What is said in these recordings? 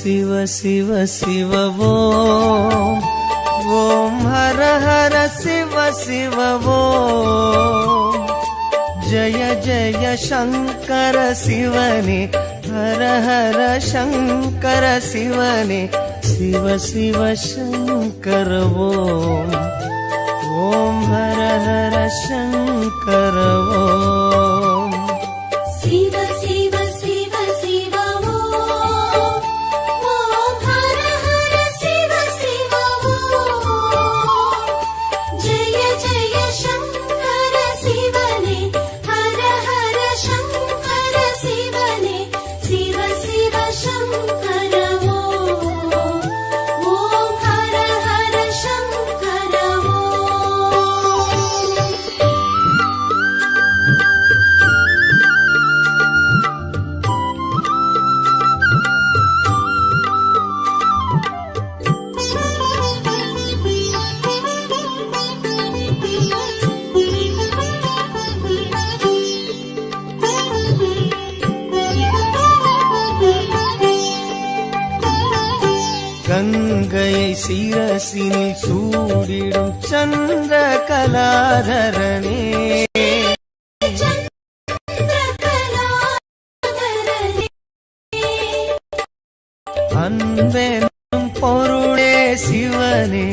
शिव शिव शिव ओम ओम हर हर शिव शिव ओम जय जय शंकर शिवने हर हर शंकर शिवने शिव शिव शंकर ओम ओम हर हर शंकर ओम शिव शिव शिव शिव ओम ओम हर हर शिव शिव ओम जय जय शंकर शिवने हर हर शंकर शिवने शिव शिव शंकर ओम ओम हर हर शंकर ओम கங்கையை சிரசினில் சூடிடும் சந்திர கலாதரனே அன்பெனும் பொருளே சிவனே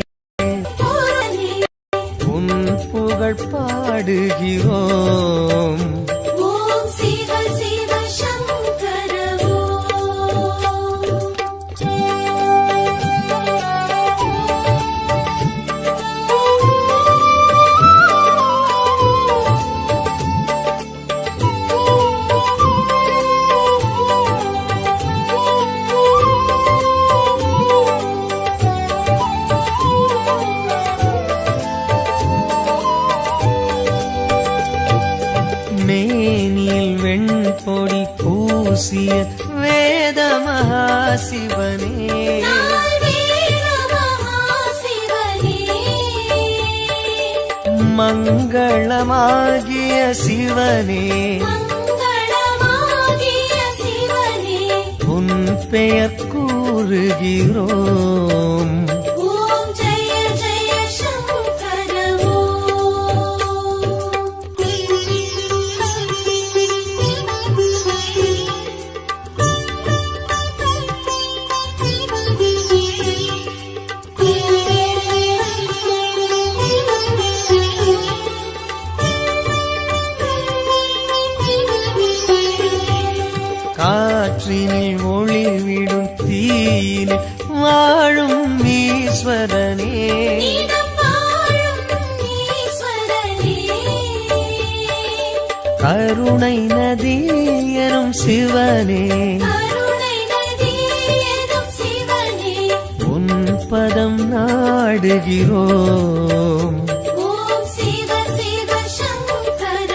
உன் புகழ் பாடுகிறோம் ஓம் சிவ சிவ சங்கர மேனியில் வெண்பொடி பூசிய வேத மகாசிவனே மங்களமாகிய சிவனே உன் பெயர் கூறுகிறோம் ஓம் ஜெய ஜெய சங்கர காற்றினில் ஒளிவிடும் தீயினில் வாழும் ஈஸ்வரனே கருணை நதி எனும் சிவனே உன் பதம் நாடுகிறோம் ஓம் சிவ சிவ சங்கர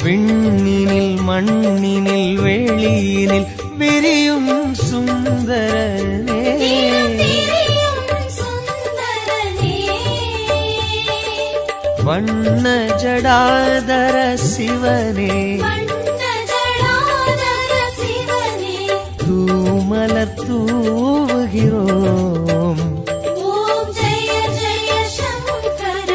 விண்ணினில் மண்ணினில் வெளியினில் விரியும் சுந்தரனே வண்ண ஜடாதர சிவனே தூமலர் தூவுகிறோம் ஓம் ஜெய ஜெய சங்கர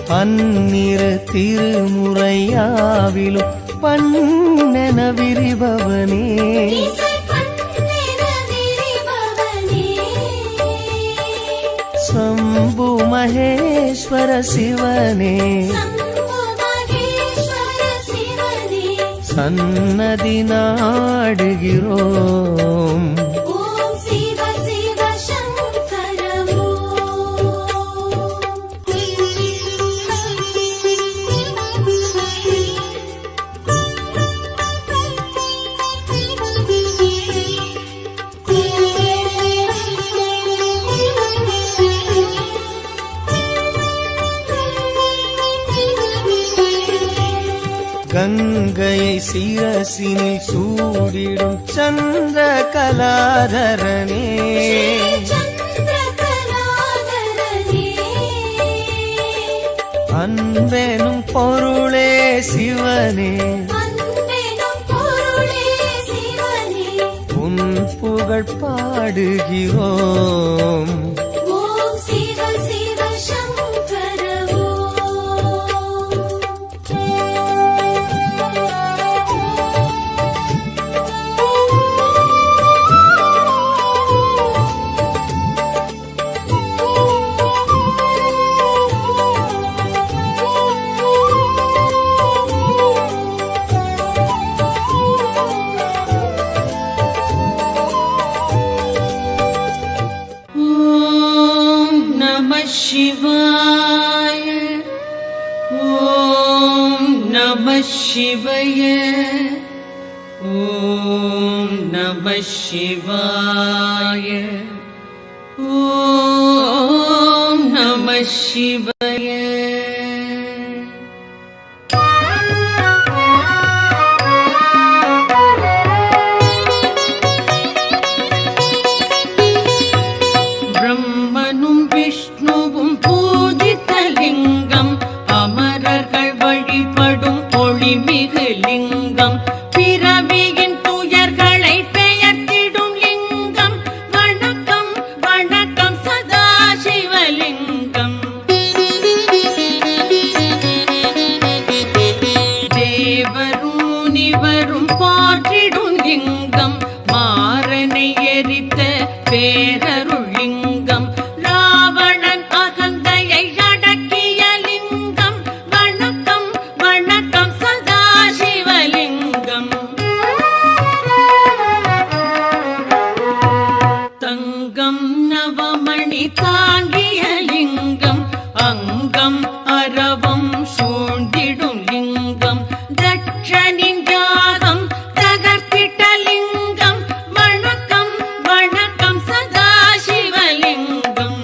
பன்னிரு திருமுறையாவிலும் பண்ணென விரிபவனே சம்பு மகேஸ்வர சிவனே சன்னதி நாடுகிறோம். ஓம் சிவ சிவ சங்கர கங்கையை சிரசினில் சூடிடும் சந்திர கலாதரனே, அன்பெனும் பொருளே சிவனே, உன் புகழ் பாடுகிறோம். ஓம் சிவ சிவ சங்கர शिवाय ॐ नमः शिवाय ॐ नमः शिवाय ॐ नमः शिवाय. பிரம்மனும் விஷ்ணுவும் பூஜித்தலிங்கம், அமரர்கள் வழிபடும் ஒளிமிகு லிங்கம், பிறவியின் துயர்களை பெயர்த்திடும் லிங்கம். வணக்கம் வணக்கம் சதா சிவலிங்கம். தேவரும் முனிவரும் போற்றிடும் லிங்கம், மாறனை எரித்த பேரருள் லிங்கம், ராவணன் அகந்தையை அடக்கிய லிங்கம். வணக்கம் வணக்கம் சதா சிவலிங்கம். தங்கம் நவமணி தாங்கிய லிங்கம், அங்கம் அரவம் சூழ்ந்திடும் லிங்கம், தட்சனின் யாகம் தகர்த்திட்ட லிங்கம். வணக்கம் வணக்கம் சதா சிவலிங்கம்.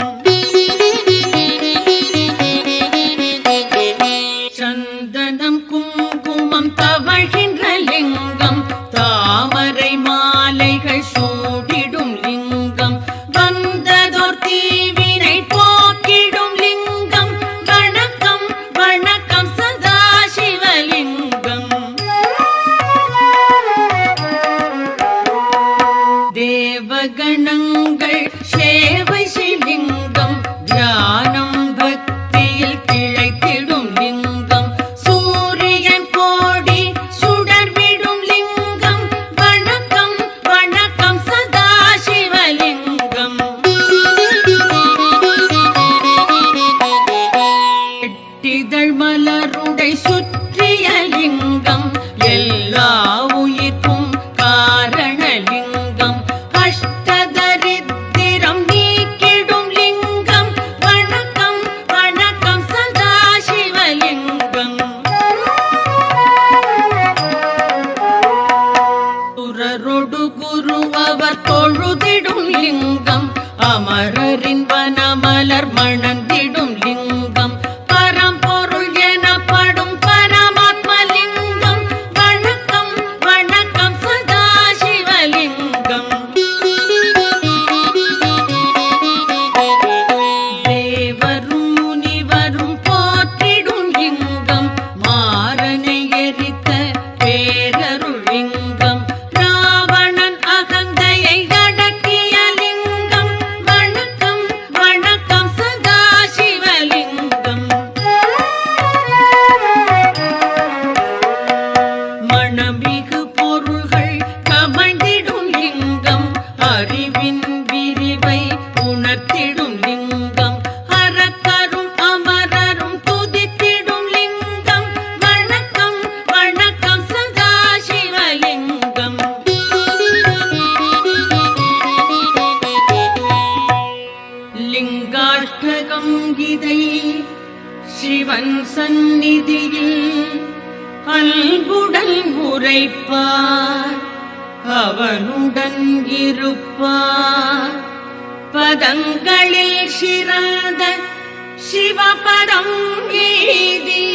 சந்தனம் குங்குமம் தவழ்கின்ற லிங்கம், தாமரை மாலைகள் சூடிடும் லிங்கம், வந்ததோர் தீவினை போக்கிடும் லிங்கம். வணக்கம் வணக்கம் சதா சிவலிங்கம். தேவகணங்கள் சேவை சிலிங்கம், தியானம் பக்தியில் திளைத்திடும் லிங்கம், சூரியன் கோடி சுடர்விடும் லிங்கம். வணக்கம் வணக்கம் சதா சிவலிங்கம். எட்டிதழ் மலருடை சுற்றிய லிங்கம், எல்லா உயிர்க்கும் காரணலிங்கம், அஷ்டதரித்திரம் நீக்கிடும் லிங்கம். வணக்கம் வணக்கம் சதா சிவலிங்கம். சுரரொடு குரு அவர் தொழுதிடும் லிங்கம், அமரரின் வனமலர் மணந்திடும் லிங்கம், பரம்பொருள் எனப்படும் பரமாத்மலிங்கம். வணக்கம் வணக்கம் சதா சிவலிங்கம். தேவரும் முனிவரும் போற்றிடும் லிங்கம், மாறனை எரித்த பேரருள் லிங்கம், ராவணன் அகந்தையை அடக்கிய லிங்கம். வணக்கம் உலகம் இதை சிவன் சந்நிதியில் அன்புடன் உரைப்பார், அவனுடன் இருப்பார். பதங்களில் சிறந்த சிவபரம் ஏதி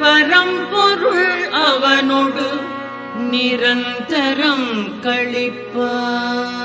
பரம்பொருள் அவனோடு நிரந்தரம் கழிப்பார்.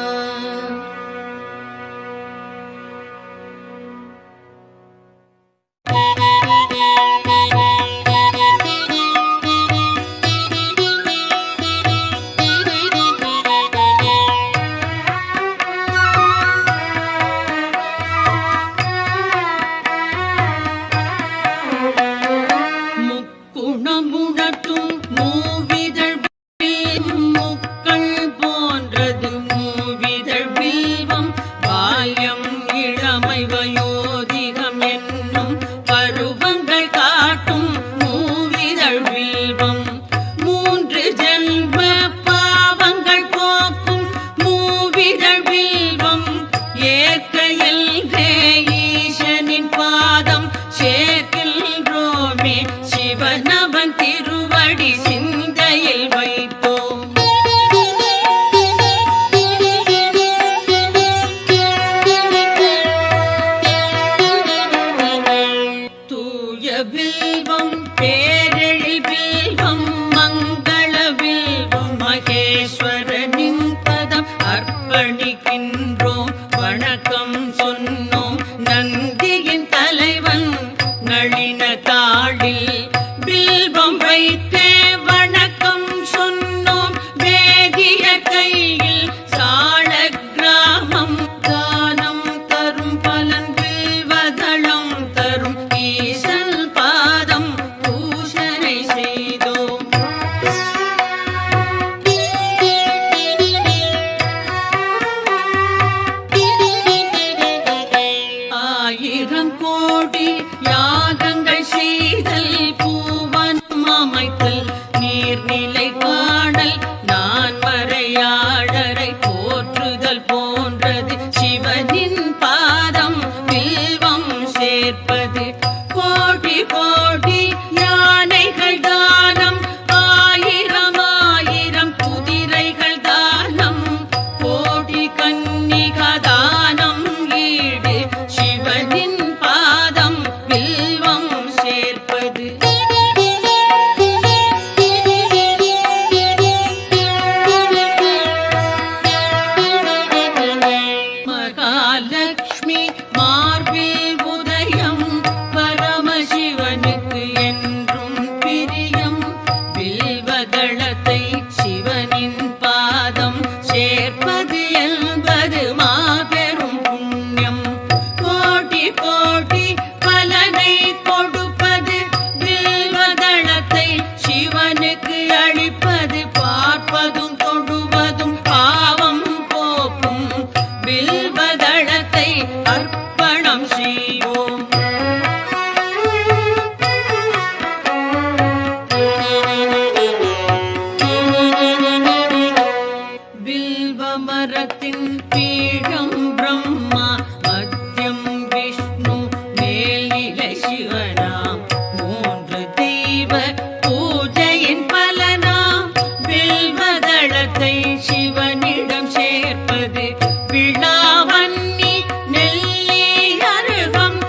சிவனிடம் சேர்ப்பது விழாவன்னி நெல்லி அருகம்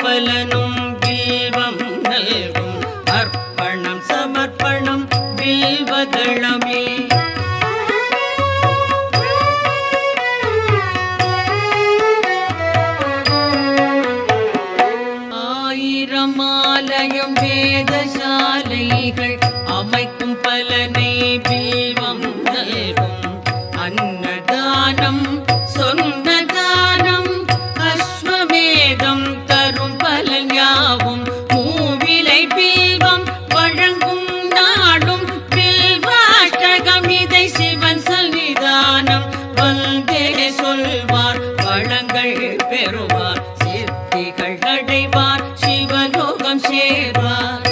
பலனும் வில்வம் நல்கும் அர்ப்பணம் சமர்ப்பணம் வில்வதளமே. ஆயிரமாலயம் வேதசாலைகள் அமைக்கும் பலனை வில்வம் நல்கும் அன்னதானம் சொந்த தானம் அஸ்வமேதம் தரும் பலன் யாவும் மூவிலை வில்வம் வழங்கும் நாடும் வில்வாஷ்டகம் இதை சிவன் சன்னிதானம் வந்தே சொல்வார் வளங்கள் பெறுவார் சித்திகள் அடைவார் சிவலோகம் சேர்வார்.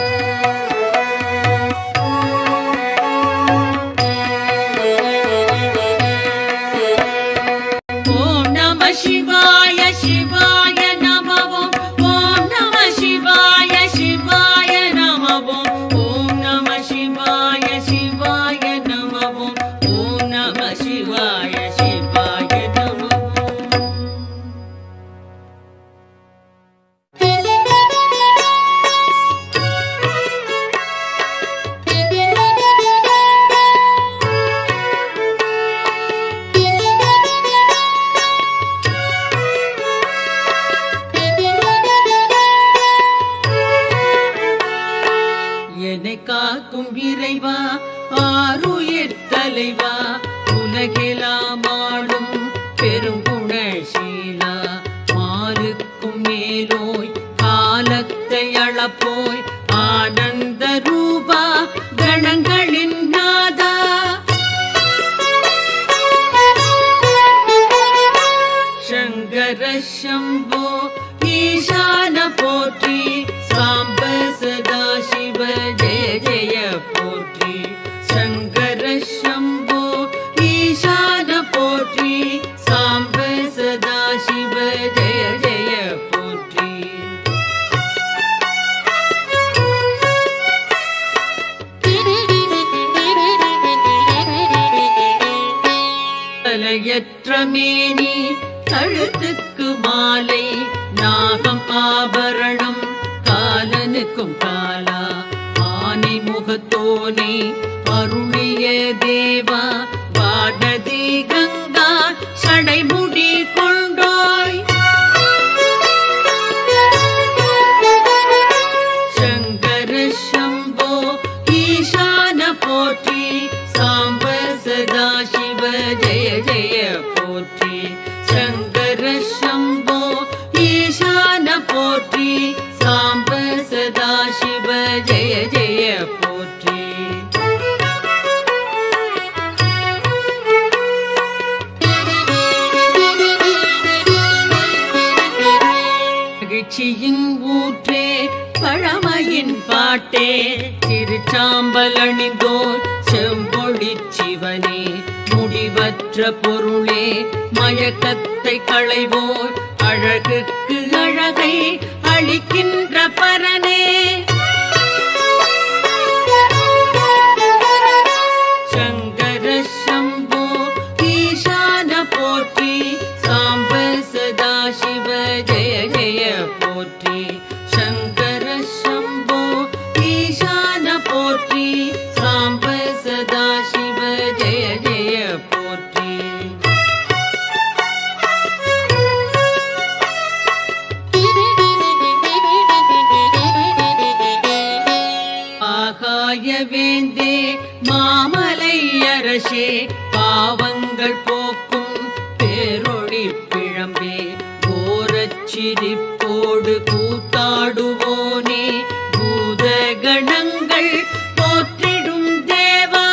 ஓம் நம சிவாய சிவாய நமவோம் ஓம் நம சிவாய சிவாய நமவோம் ஓம் நம சிவாய சிவாய நமவோம் ஓம் நம சிவாய சிவாய நமவோம். என்னை காக்கும் இறைவா ஆருயிர் தலைவா உலகெல்லாம் ஆளும் பெருங்குணசீலா மாலுக்கும் மேலோய் காலத்தை அளப்போய் ஆனந்த ரூபா கணங்களின் நாதா சங்கர சம்போ ஈசான போற்றி சாம்ப சதா சிவ ஜெய ஜெய போற்றி சங்கர சம்போ ஈசான போற்றி சாம்ப சதா சிவ ஜெய ஜெய போற்றி. தலையற்ற மேனி கழுத்துக்கு மாலை நாகம் ஆபரணம் காலனுக்கும் காலா ஆனை முகத்தோனே அருளிய தேவா வானதி கங்கா சடைமுடி கொண்டோய் சங்கர சம்போ ஈசான போற்றி சாம்ப சதா சிவ ஜெய ஜெய போற்றி சங்கர சம்போ ஈசான போற்றி சாம்ப சதா சிவ ஜெய ஜெய போற்றி. மகிழ்ச்சியின் ஊற்றே பழமையின் பாட்டே திருச்சாம்பல் அணிந்தோர் செம்பொழி சிவனே முடிவற்ற பொருளே மயக்கத்தை களைவோர் அழகுக்கு அழகை அளிக்கின்ற பரனே சங்கர சம்போ ஈசான போற்றி சாம்ப சதா சிவ ஜெய ஜெய போற்றி சங்கர சம்போ ஈசான போற்றி சாம்ப சதா சிவ ஜெய ஜெய போற்றி. ஆகாய வேந்தே மாமலை அரசே பாவங்கள் போக்கும் பேரொளி பிழம்பே கோரச்சிரிப்போடு கூத்தாடுவோனே பூத கணங்கள் போற்றிடும் தேவா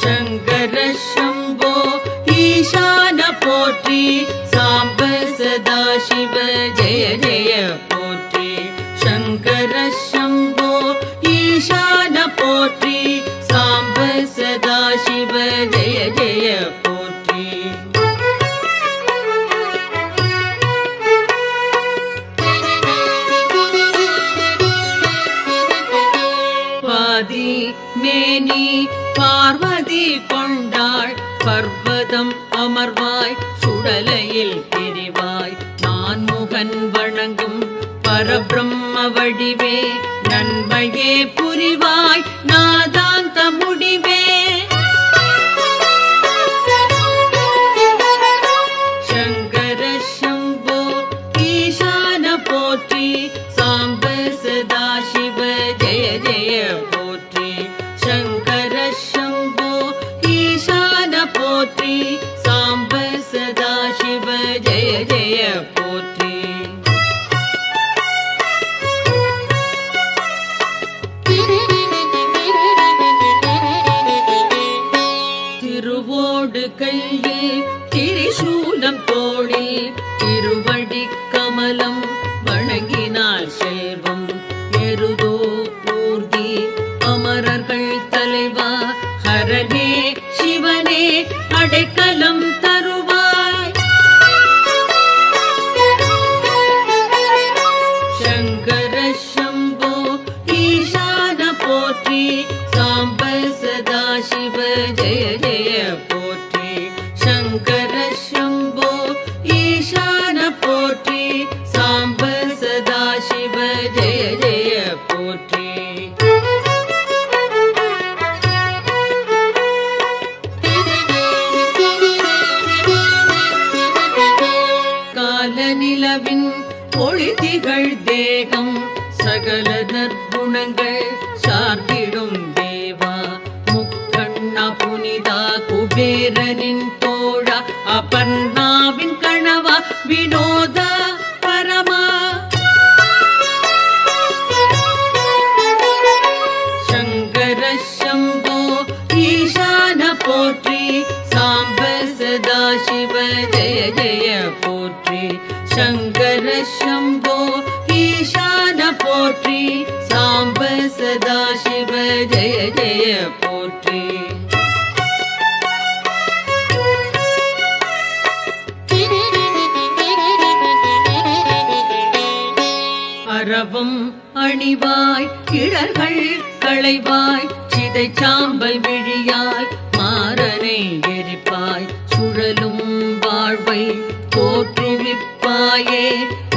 சங்கர சம்போ ஈசான போற்றி சாம்ப சதா சிவ ஜெய ஜெய போற்றி சங்கர சம்போ ஈசான போற்றி சாம்ப சதா சிவ ஜெய ஜெய போற்றி. பாதி மேனி பார்வதி கொண்டாள் பர்வதம் அமர்வாய் சுட சுடலையில் பிரிவாய் நான்முகன் வணங்கும் பரபிரம்ம வடிவே நன்மையே புரிவாய் நாதாந்த முடிவே சங்கர சம்போ ஈசான போற்றி சாம்ப சதாசிவ ஜெய ஜெய போற்றி சங்கர சம்போ ஈசான போற்றி சாம்ப சதாசிவ ஜெய ஜெய போற்றி திருவோடு கையில் திரிசூலம் தோளில் திருவடி கமலம் வணங்கினார் செல்வம் எருதோ பூர்த்தி அமரர்கள் தலைவா ஹரனே சிவனே அடைக்கலம் தருவாய் சங்கர சம்போ ஈசான போற்றி சாம்ப சதாசிவ ஜெய ஜெய போற்றி சங்கர சம்போ ஈசான போற்றி சாம்ப சதாசிவ ஜெய ஜெய போற்றி காலநிலவின் ஒளிதிகள் தேகம் சகல நற்குணங்கள் சார்ந்திடும் தேவா முக்கண்ணா புனிதா குபேரனின் தோழா அபர்ணாவின் கணவா வினோதா பரமா சங்கர சம்போ ஈசான போற்றி சாம்ப சதாசிவ ஜெய ஜெய போற்றி சங்கர சம்போ ஈசான போற்றி சாம்ப சதாசிவ ஜெய ஜெய போற்றி அரவம் அணிவாய் இடர்கள் களைவாய் சிதை சாம்பல் விழியாய் மாறனை எரிப்பாய் சுழலும் வாழ்வை தோற்றுவிப்பாயே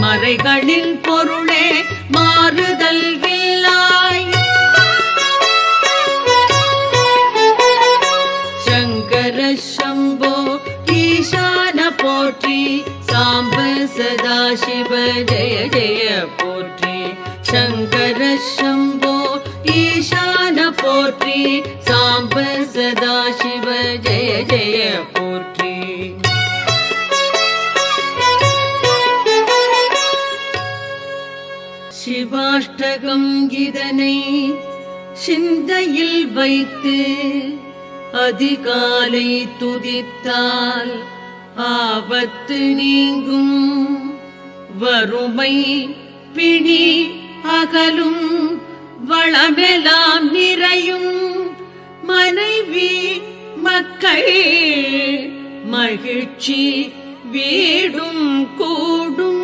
மறைகளின் பொருளே மாறுதல் இல்லாய் சங்கர சம்போ ஈசான போற்றி சாம்ப சதாசிவ ஜெய ஜெய போற்றி சங்கர சம்போ ஈசான போற்றி சாம்ப சதாசிவ ஜெய ஜெய போற்றி சிவாஷ்டகம் இதனை சிந்தையில் வைத்து அதிகாலை துதித்தால் ஆபத்து நீங்கும் வறுமை பிணி அகலும் வளமெல்லாம் நிறையும் மனைவி மக்கள் மகிழ்ச்சி வீடும் கூடும்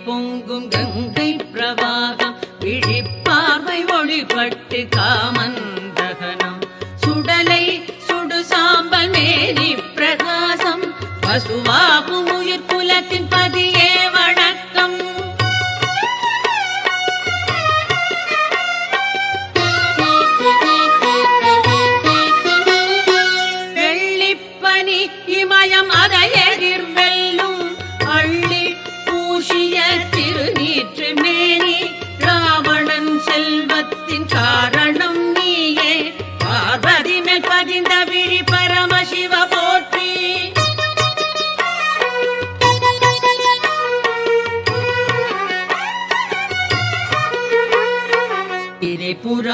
பொங்கும் கங்கை பிரவாகம் விழிப்பார்வை ஒளிபட்டு காமந்தகனம் சுடலை சுடு சாம்பல் மேனி பிரகாசம் பசுவாகும் உயிர் குலத்தின் பதியே வணக்கம் வெள்ளிப்பனி இமயம் அதை எதிர்வெல்லும் அள்ளி பூஷிய திருநீற்று மேனி ராவணன் செல்வத்தின் காரணம் நீயே பார்வதி மேல் பதிந்த விழி பரமசிவ போற்றி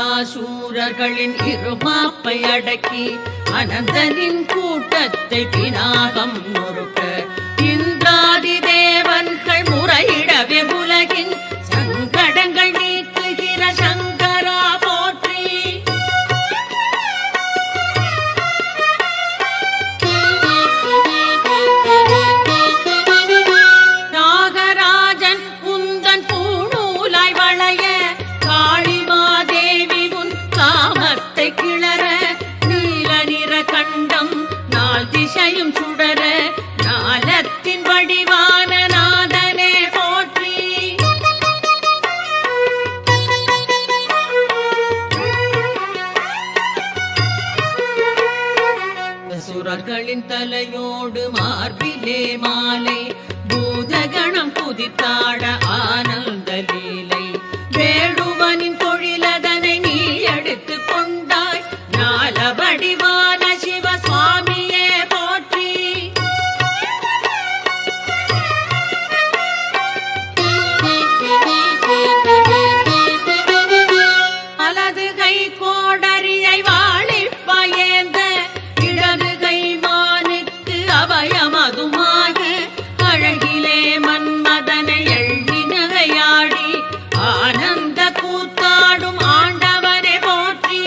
திரிபுராசூரர்களின் இருமாப்பை அடக்கி அனந்தனின் கூட்டத்தை பினாகம் நொறுக்க இந்திராதி தேவன்கள் முறையிட முலையோடு மார்பிலே மாலை பூதகணம் குதித்தாட ஆனந்த லீலை வேடுவனின் தொழிலதனை நீ எடுத்து கொண்டாய் ஞான வடிவான சிவசுவாமியே போற்றி அலது கை கோடரியை வாழிப்பயேந்த இடது கை மானுக்கு அபயமதுமாக அழகிலே மன்மதனை எள்ளி நகையாடி ஆனந்த கூத்தாடும் ஆண்டவனை போற்றி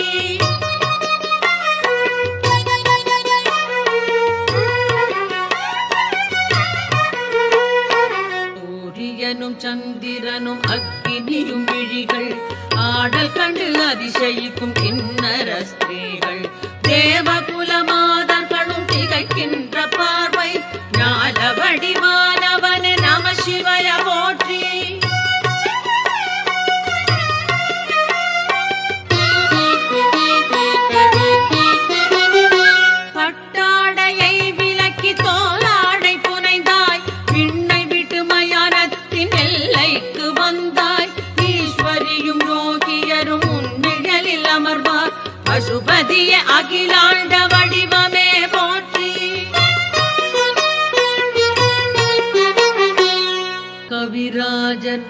சூரியனும் சந்திரனும் அக்கினியும் விழிகள் ஆடல் கண்டு அதிசயிக்கும் கிண்ணற ஸ்திரீகள் தேவகுல மாதர்களும் திகைக்கின்ற பார்வை ஞான வடிவானவனே நம சிவய போற்றி பட்டாடையை விலக்கி தோலாடை புனைந்தாய் விண்ணை விட்டு மயானத்தின் எல்லைக்கு வந்தாய் ஈஸ்வரியும் யோகியரும் உன்னிழலில் அமர்வார் பசுபதிய அகிலாண்ட வடிவமே போற்றி கவிராஜர்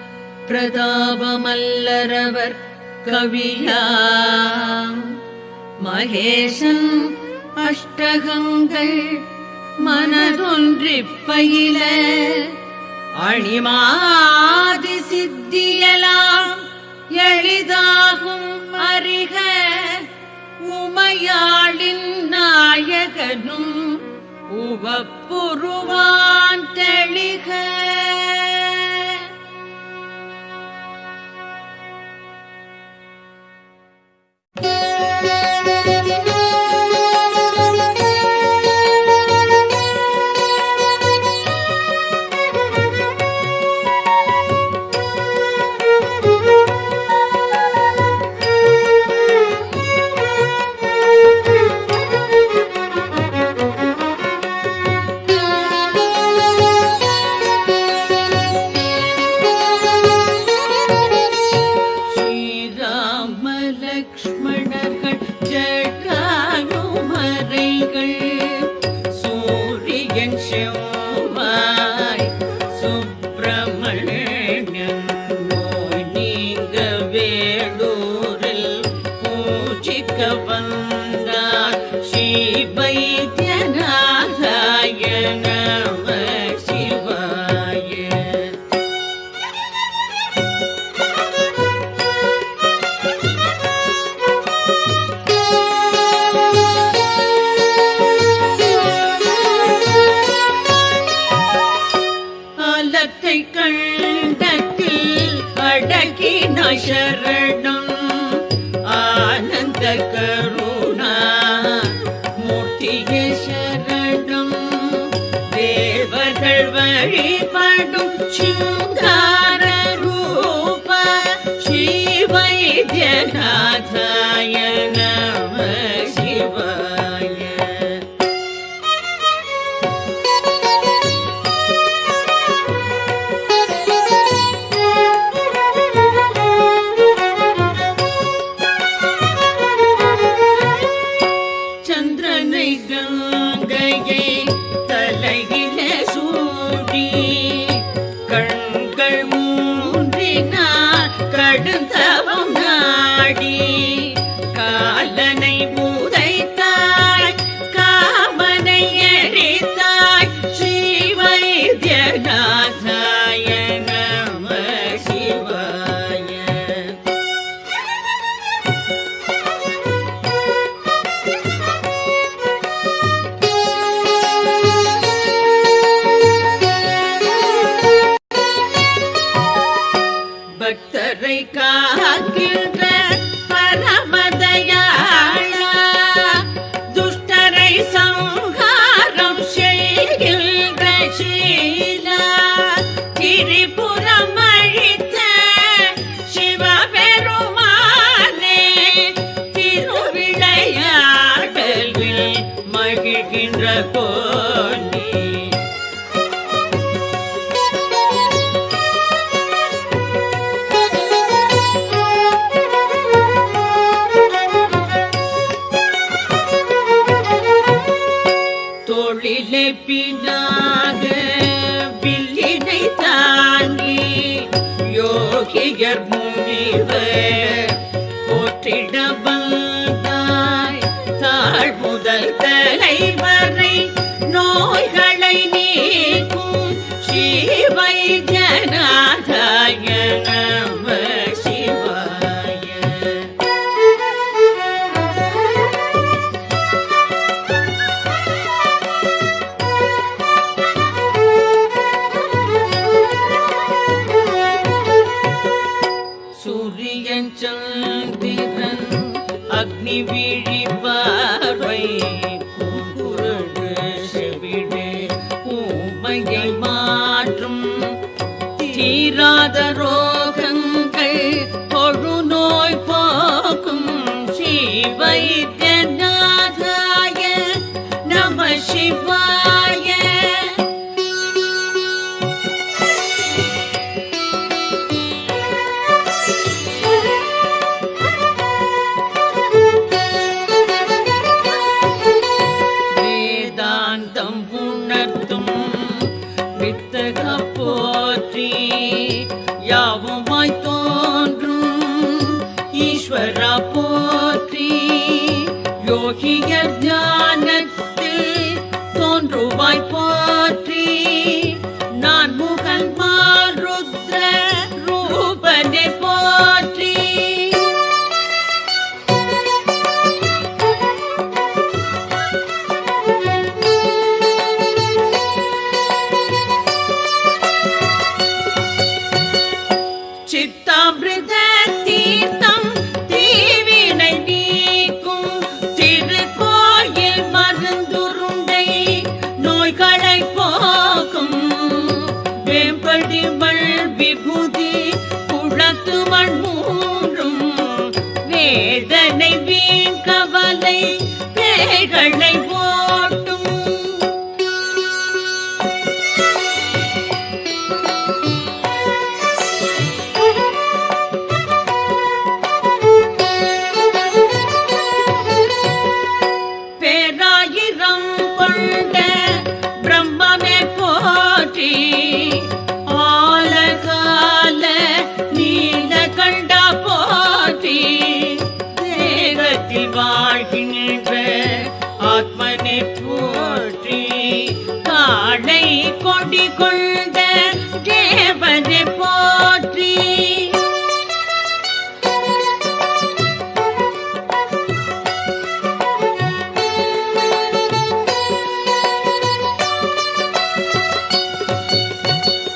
பிரதாபமல்லரவர் கவியா மகேசன் அஷ்டகங்கள் மனதொன்றிப் பயில அணிமாதி சித்தியலாம் எளிதாகும் அறிக உமையாளின் நாயகனும் உவப்புருவான் தெளிக லக்ஷ்மணர்கள் ஜட்டானுமரைகள் சூரியன் செவ்வாய் சுப்பிரமணியன் நோய் நீங்க வேடூரில் பூஜிக்க வந்தார் ஸ்ரீவைத்தியநாதாய நம சிவாய கண்டத்தில் அடக்கின சரணம் ஆனந்த கருணா மூர்த்தியே சரணம் தேவர்கள் வழிபடும் சிங்கார ரூப ஸ்ரீ வைத்தியநாதாய நம சிவாய கங்கையை தலையில சூடி கண்கள் மூன்றினார் கடுந்தவம் நாடி காலனை உதைத்தாய் காமனை எரித்தாய் ஸ்ரீ வைத்தியநாதாய நம சிவாய பக்தரை காக்கின்ற பரமதயாளா துஷ்டரை சம்ஹாரம் செய்கின்ற சீலா திரிபுரம் அழித்த சிவபெருமானே திருவிளையாடலில் மகிழ்கின்ற கோவிலே யோகியர் முனிவர் போற்றிட வந்தாய் தாழ் முதல் தலைவரை நோய்களை நீக்கும் ஸ்ரீவைத்தியநாதாய நம சிவாய. சூரியன் சந்திரன் அக்னி விழி பார்வை பூங்குருடு செவிடு ஊமையை மாற்றும் தீராத ரோகங்கள் தொழுநோய் போக்கும் ஸ்ரீவைத்தியநாதாய நம சிவாய. வேதாந்தம் உணர்த்தும் வித்தக போற்றி யாவுமாய் தோன்றும் ஈஸ்வரா போற்றி யோகியர் ஞானத்தில் தோன்றுவாய் போற்றி நான் முகன் மாருத்ர ரூபனை போற்றி. சித்தாமிருத தீர்த்தம் தீவினை நீக்கும் திருக்கோயில் மருந்துருண்டை நோய்களை போக்கும் வேம்படி மல் விபூதி குளத்து மண் மூன்றும் வேதனை வீண் கவலை பேய்களை ஓட்டும். பேராயிரம் கொண்ட பிரம்மமே போற்றி ஆலகால நீலகண்டா போற்றி தேகத்தில் வாழ்கின்ற ஆத்மனை போற்றி காளை கொடி கொண்ட தேவனை போற்றி.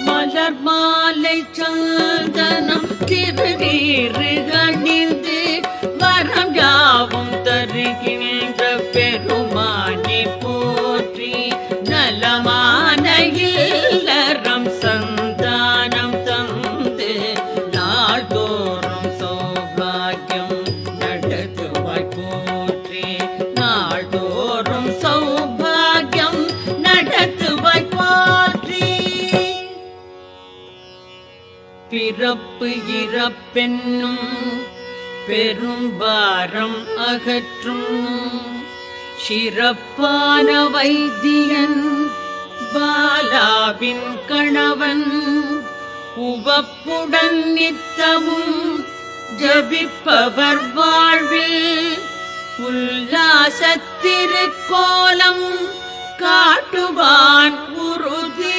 மலர் மாலை சந்தனம் திருநீறு அணிந்து வரம் யாவும் தருகின்ற பெருமானி போற்றி நலமான இல்லறம் சந்தானம் தந்து நாள்தோறும் சௌபாகியம் நடத்துவாய் போற்றி நாள்தோறும் சௌபாகியம் நடத்துவாய் போற்றி. பிறப்பு இறப்பென்னும் பெரும்பாரம் அகற்றும் சிறப்பான வைத்தியன் பாலாவின் கணவன் உவப்புடன் நித்தமும் ஜபிப்பவர் வாழ்வில் உல்லாசத்திருக்கோலம் காட்டுவான் உறுதி.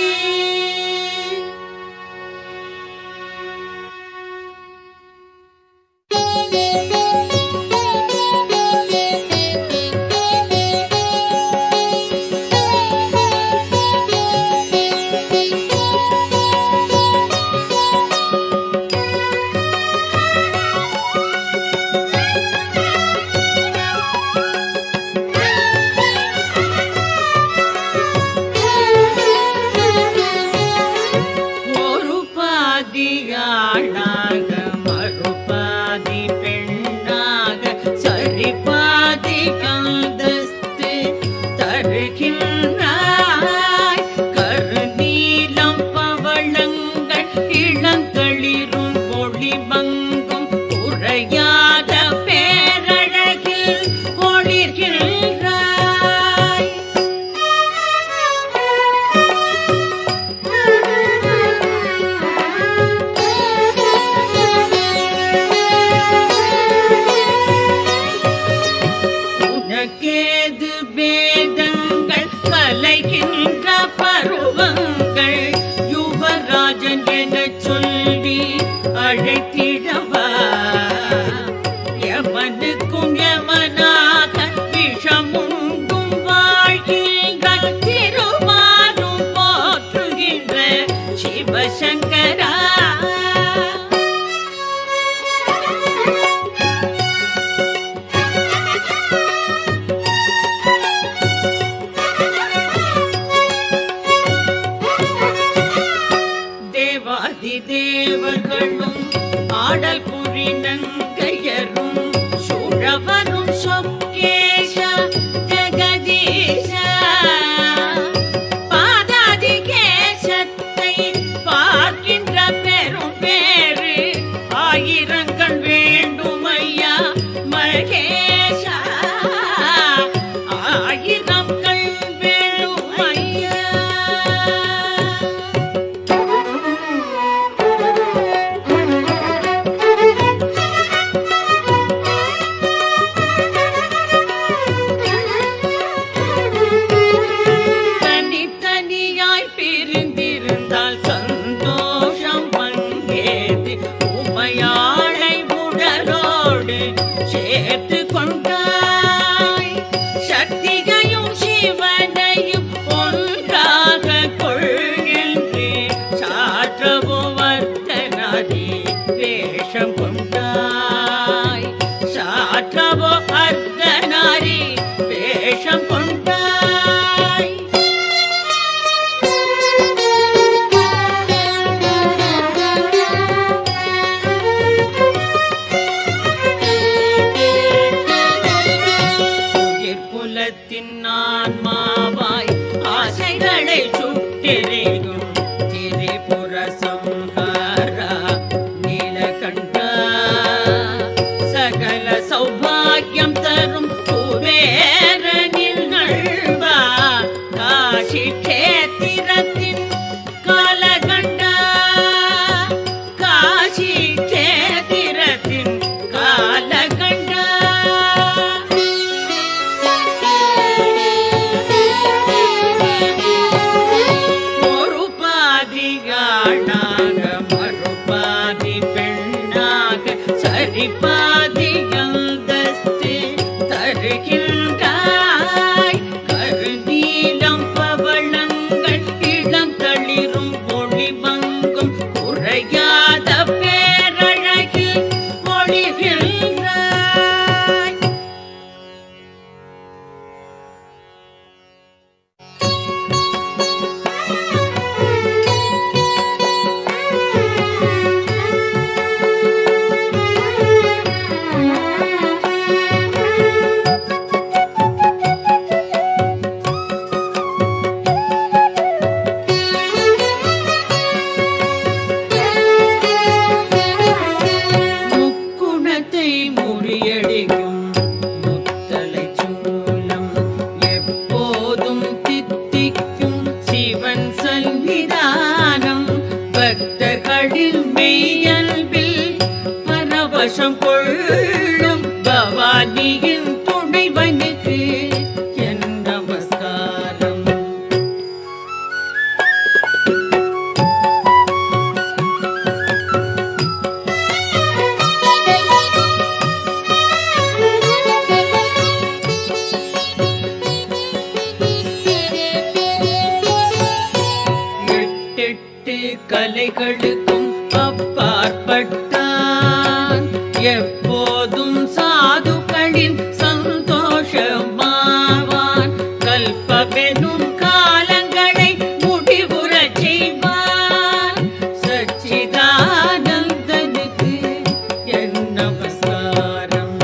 தேவர்களும் ஆடல் புரிநங்கையரும் சுழவரும் சொக்கேஷ ஜெகதீஷ பாதாதி கேசத்தை பார்க்கின்ற பெரும் பேரு ஆயிரங்கள் வேண்டும் ஐயா மகேஷா ஆயிரம் கண் வேணும் ஐயா. தனித்தனியாய் பிரிந்திருந்தால் சந்தோஷம் பங்கேது உமையாளை உடலோடு சேர்த்து கொண்டாய். சக்தியையும் சிவனையும் ஒன்றாக கொள்கின்றே சாற்றவோ வர்த்தனாரி வேஷம் கொண்டாய். சாற்றவோ அர்த்தனாரி வேஷம் கொண்டாய். குலத்தின் ஆன்மாவாய் ஆசைகளை சுட்டெறியும் திரிபுர சம்ஹாரா நீலகண்டா சகல சௌபாகியம் தரும் குபேரனில் நல்வா காஷி கேத்திரத்தின் காலகண்டா காஷி கேத்திரத்தின் காலகண்டா. ஒரு பாதியானாக மறுபாதி பெண்ணாக சரிபாதி அந்தஸ்து தருகின்றாய். கருநீலம் பவளங்கள் இளம் தளிரும் ஒளிமங்கும் குறையாத பேரழகில் ஒளிகின்றாய். முக்குணத்தை முறியடிக்கும் முத்தலை சூலம் எப்போதும் தித்திக்கும் சிவன் சன்னிதானம். பக்தர்களின் மெய்யல்பில் பரவசம் கொள்ளும் பவானியின் துணைவனுக்கு என் நமஸ்காரம். எட்டெட்டு கலைகளுக்கும் அப்பாற்பட்டான் எப்போதும் சாதுக்களின் சந்தோஷமாவான். கல்பமெனும் காலங்களை முடிவுறச் செய்வான். சச்சிதானந்தனுக்கு என் நமஸ்காரம்.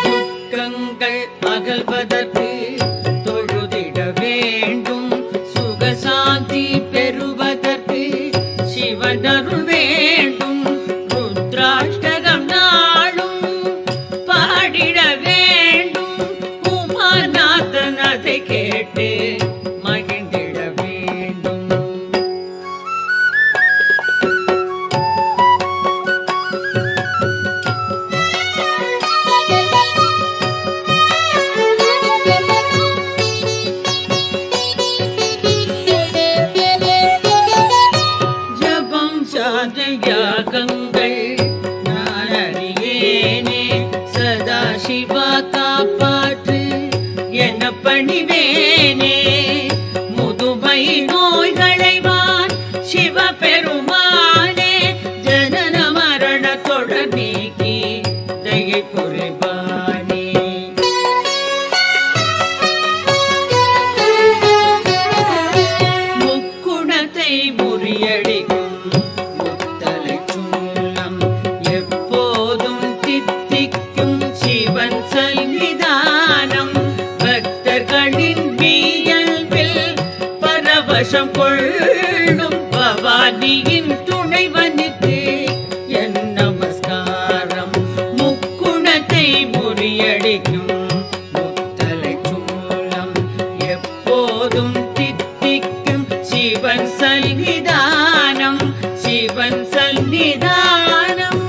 துக்கங்கள் அகல்வதற்கு தொழுதிட வேண்டும். சுகசாந்தி பெறுவதற்கு சிவனருள் வேண்டும். ருத்ராஷ்டகம் நாளும் பாடிட வேண்டும். உமாநாதன் அதை கேட்டு மகிழ்ந்திட வேண்டும். ஜபம் சாத யாகங்கள் நான் அறியேனே. சதா சிவா காப்பாற்று என பணிவேனே. சந்நிதானம் பக்தர்களின் மெய்யல்பில் பரவசம் கொள்ளும் பவானியின் துணைவனுக்கு என் நமஸ்காரம். முக்குணத்தை முறியடிக்கும் முத்தலை சூலம் எப்போதும் தித்திக்கும் சிவன் சந்நிதானம், சிவன் சந்நிதானம்.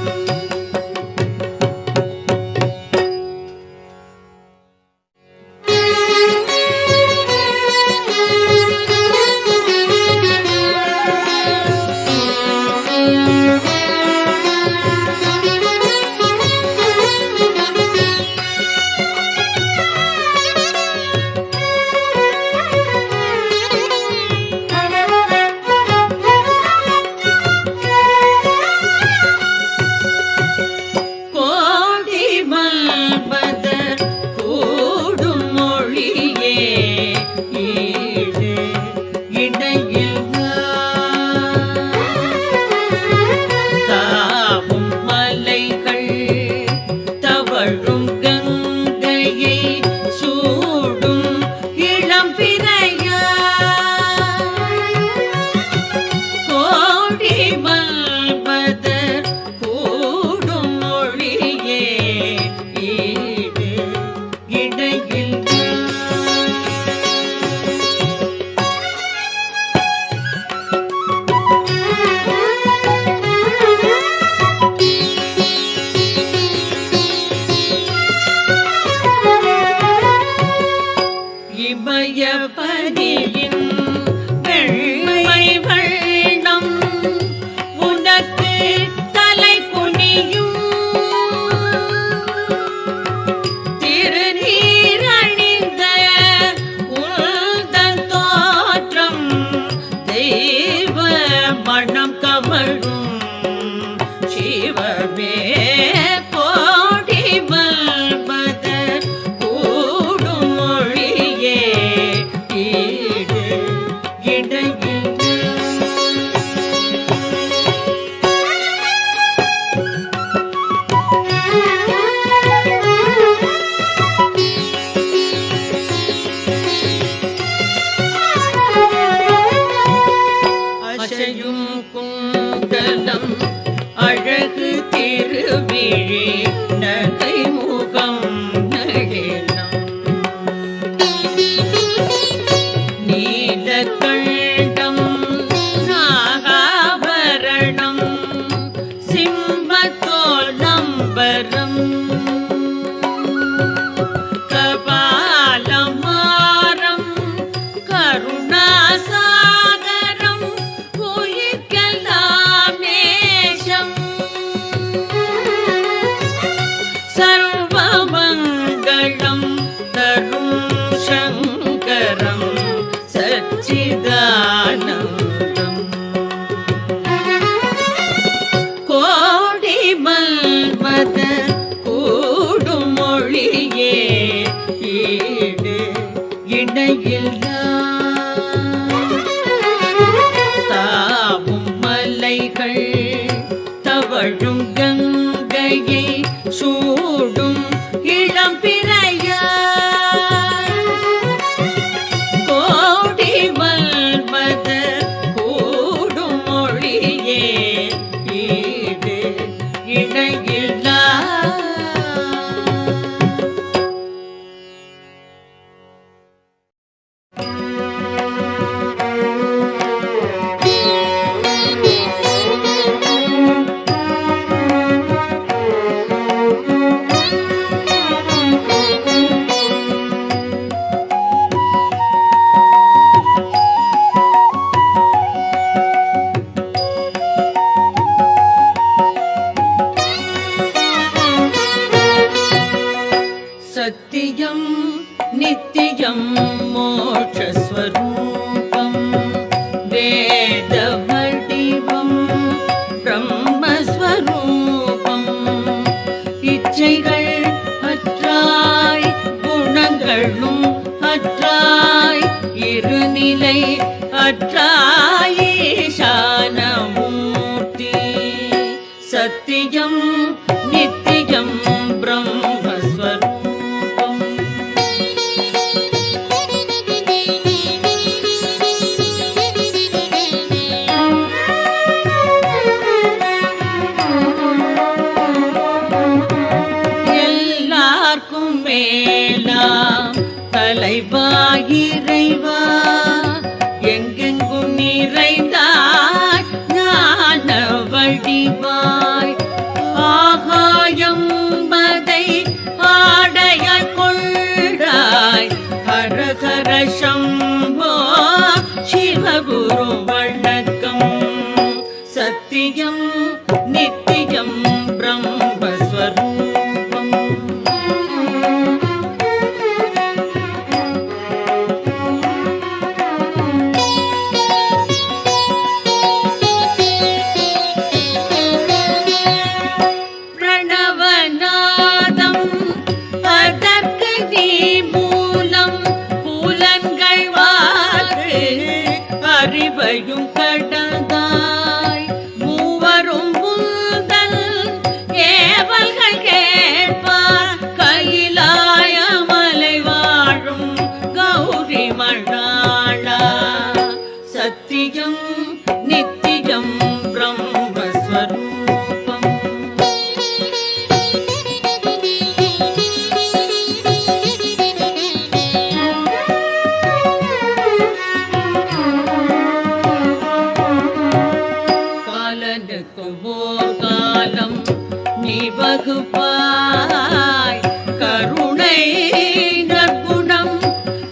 இமயபதியின் வெண்மை வண்ணம் உனக்கு தலை குனியும் திருநீரணிந்த உந்தன் தோற்றம் தெய்வ மனம் கமழும் சிவமே. அசையும் குண்டலம் அழகு திருவிழி நகை முகம் நளினம் நீலகண்டம் நாகாபரணம் சிம்மத்தோல் நம்பரம் கபாலமாரம் கருணாசாகரம் உயிர்க்கெல்லாம் நேசம் சர்வமங்களம் தரும் சங்கரம் சச்சிதானந்தம் கோடி மல்மத கூடும் மொழியே ஈடு இணையில்லா தாவும் மலைகள் தவழும் கங்கையை சூடும் இளம் பிறையார் கோடி மல்மத கூடும் மொழியே ஈடு இணையில்லா. சத்தியம் நித்தியம் மோட்சஸ்வரூபம் வேத வடிவம் பிரம்மஸ்வரூபம் இச்சைகள் அற்றாய் குணங்களும் அற்றாய் இருநிலை அற்றாய் ஈசானமூர்த்தி சத்தியம் நித்தியம் பிரம்மஸ்வரூபம் எல்லார்க்கும் மேலாம் தலைவா இறைவா எங்கெங்கும் நிறைந்தாய் ஞான வடிவாய் ஆகாயம் மதை ஆடையாய் கொள்ளாய் ஹரஹர சம்போ சிவகுரு வணக்கம் சத்தியம் நித்தியம் பிரம்மஸ்வரூபம் பிரணவநாதம் அதற்கு நீ மூலம் புலன்கள் வாரு அறிவையும் கடந்தாய் மூவரும் முந்தல் ஏவல்கள் கேட்பார் கையிலாயமலை வாழும் கௌரி மணாளா சத்தியம் நித்தியம் பிரம்மஸ்வரூபம் காலனுக்கு ஓர் காலம் நீ வகுப்பாய் கருணை நற்குணம்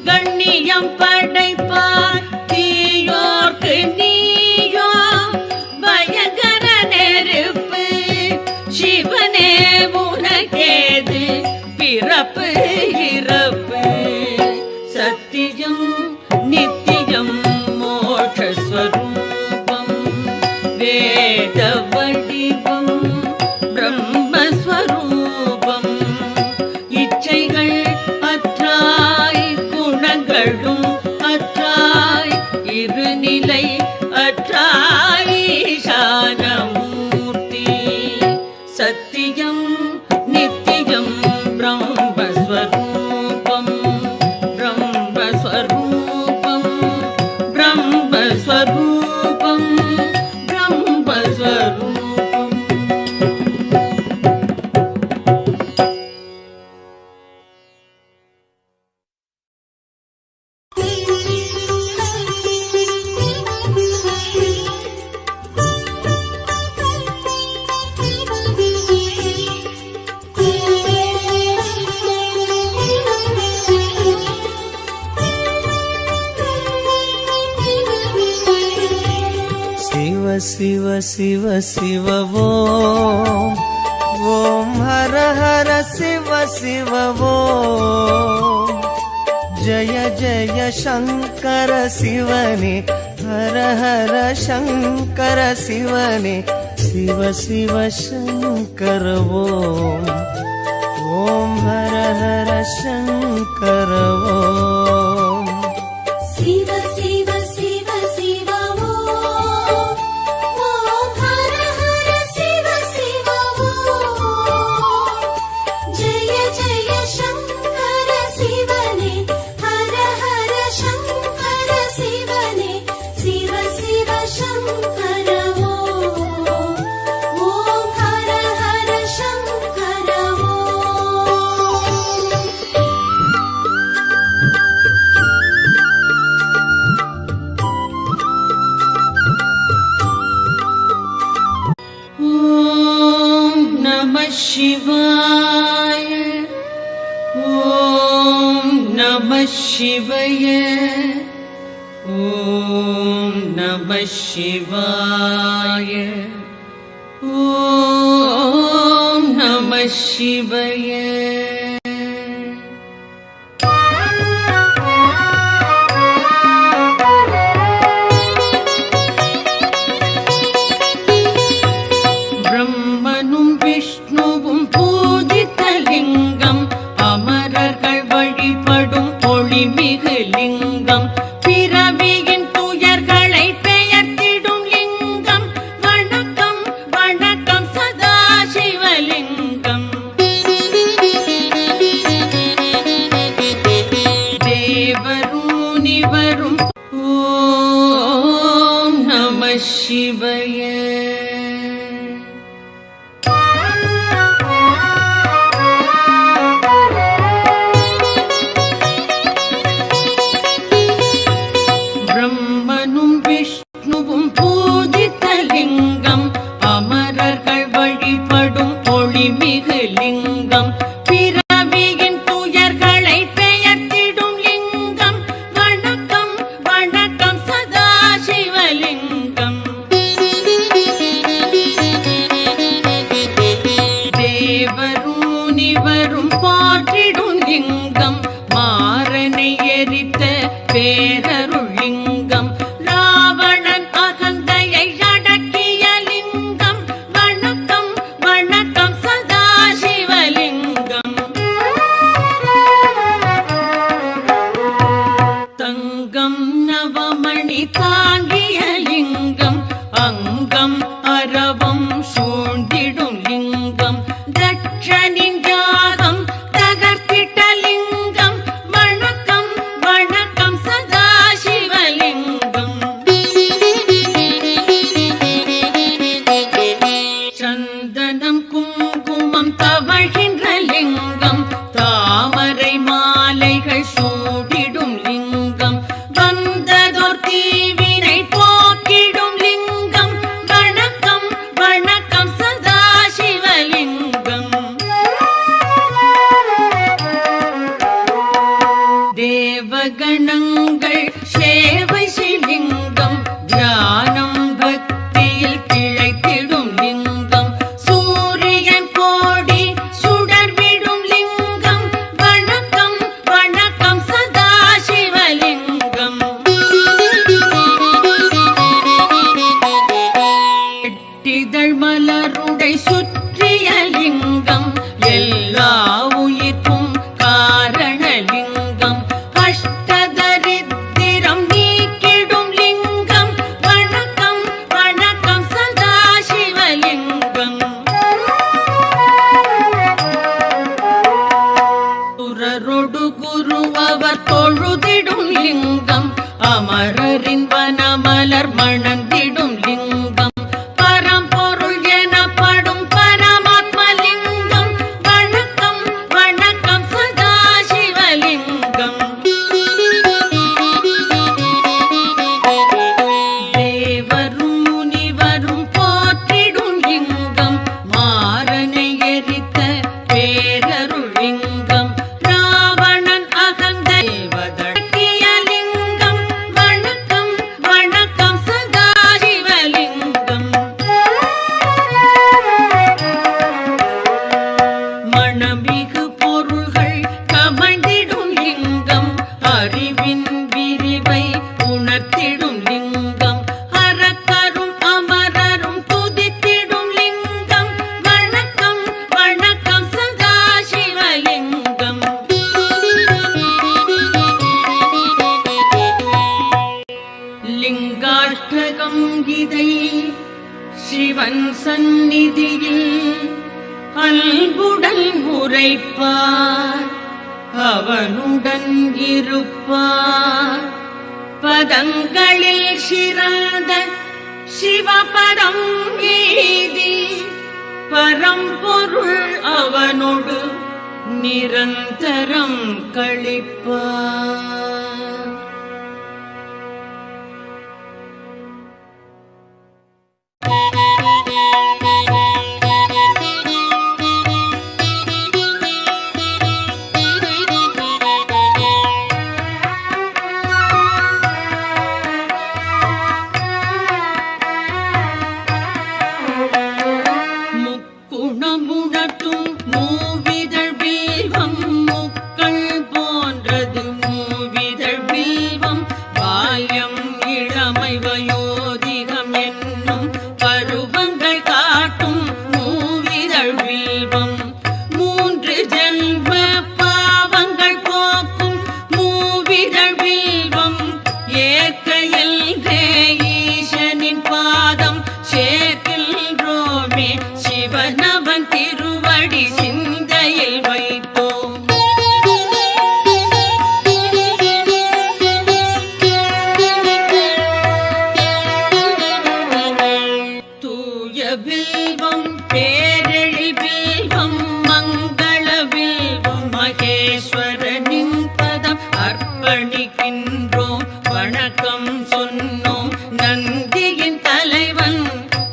கண்ணியம் படைப்பாய் தீயோர்க்கு நீயோ பயங்கர நெருப்பு சிவனே உனக்கேது பிறப்பு இறப்பு சத்தியம் நித்தியம் மோட்சஸ்வரூபம் வேத வடிவம் பிரம்மஸ்வரூபம் இச்சைகள் அற்றாய் குணங்களும் அற்றாய் இருநிலை அற்றாய் ஈசானமூர்த்தி சத்தியம் நித்தியம் பிரம்மஸ்வரூபம் பிரம்மஸ்வரூபம் பிரம்மஸ்வரூபம் பிரம்மஸ்வரூபம் शिव शिव शिव ओम ओम हर हर शिव शिव ओम जय जय शंकर शिवने हर हर शंकर शिवने शिव शिव शंकर ओम ओम हर हर शंकर ओम शिव शिव शिव शिव ओम ओम हर हर शिव शिव ओम जय जय शंकर शिवने हर हर शंकर शिवने शिव शिव शंकर ओम ओम हर हर शंकर ओम ॐ नमः शिवाय ॐ नमः शिवाय ॐ नमः शिवाय ॐ नमः शिवाय பிரம்மனும் விஷ்ணுவும் பூஜித்த லிங்கம் அமரர்கள் வழிபடும் ஒளிமிகு லிங்கம் பிறவியின் துயர்களை பெயர்த்திடும் லிங்கம் வணக்கம் வணக்கம் சதா சிவலிங்கம் தேவரும் முனிவரும் ஓம் நம சிவாய சிவகணங்கள் சேவை சிலிங்கம் தியானம் பக்தியில் திளைத்திடும் லிங்கம் சூரியன் கோடி சுடர்விடும் லிங்கம் வணக்கம் வணக்கம் சதா சிவலிங்கம் எட்டிதழ் மலருடை சுற்றிய லிங்கம் எல்லா உயிர்க்கும் காரணலிங்கம் அஷ்டதரித்திரம் நீக்கிடும் லிங்கம் வணக்கம் வணக்கம் சதா சிவலிங்கம் சுரரொடு குரு அவர் தொழுதிடும் லிங்கம் அமரரின் வனமலர் மணந்திடும் லிங்கம் பரம்பொருள் எனப்படும் பரமாத்மலிங்கம் வணக்கம் வணக்கம் சதா சிவலிங்கம் தேவரும் முனிவரும் போற்றிடும் லிங்கம் மாறனை எரித்த பேரருள் லிங்கம் ராவணன் அகந்த தேவதட்டிய லிங்கம் வணக்கம் வணக்கம் சதா சிவலிங்கம் மணமிகு பொருள்கள் கமழ்ந்திடும் லிங்கம் அறிவின் விரிவை உணர்த்திடும் லிங்கம் அரக்கரும் அமரரும் துதித்திடும் லிங்கம் வணக்கம் வணக்கம் சதா சிவலிங்கம் லிங்காஷ்டகம் இதை சிவன் சந்நிதியில் அன்புடன் உரைப்பார் அவனுடன் இருப்பார் பதங்களில் சிறந்த சிவபரம் ஏதி பரம்பொருள் அவனோடு நிரந்தரம் கழிப்பார் முக்குணமுணட்டும் மூவிதழ் பில்வம் முக்கள் போன்றது மூவிதழ் பில்வம் பால்யம் இளமை வயோதிகம் என்னும் பருவங்கள் காட்டும் மூவிதழ் பில்வம் மூன்று ஜென்ம பாவங்கள் போக்கும் மூவிதழ் பில்வம் ஏற்க எல்கே ஈசனின் பாதம் சேர்க்கின்றோமே சிவனவன் திருவடி சிந்தையில் வைத்தோம் தூய பில்வம் பேரெழில் பில்வம் மங்கள பில்வம் மகேஸ்வரனின் பதம் அர்ப்பணிக்கின்றோம் வணக்கம் சொன்னோம் நந்தியின் தலைவன்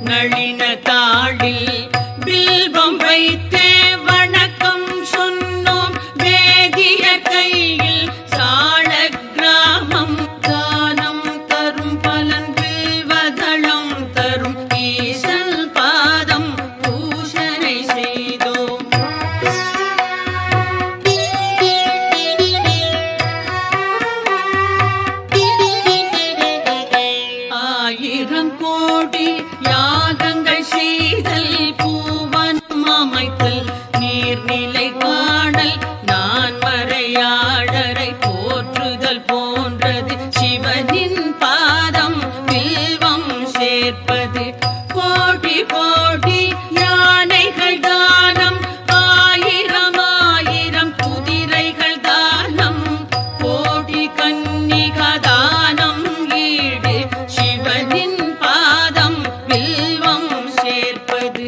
நளின தாளில் பில்வம் வைத்தே வணக்கம் சொன்னோம் வேதிய கையில் சாள கிராமம் தானம் தரும் பலன் பில்வதளம் தரும் ஈசன் பாதம் பூஷனை செய்தோம் ஆயிரம் கோடி யாகங்கள் செய்தல் பூவனம் அமைத்தல் நீர்நிலை காணல் நான் மறையாடரை போற்றுதல் போன்றது சிவனின் பாதம் பில்வம் சேர்ப்பது கோடி கோடி யானைகள் தானம் ஆயிரம் ஆயிரம் குதிரைகள் தானம் கோடி கன்னிகா தானம் ஈடு சிவனின் பாதம் பில்வம் சேர்ப்பது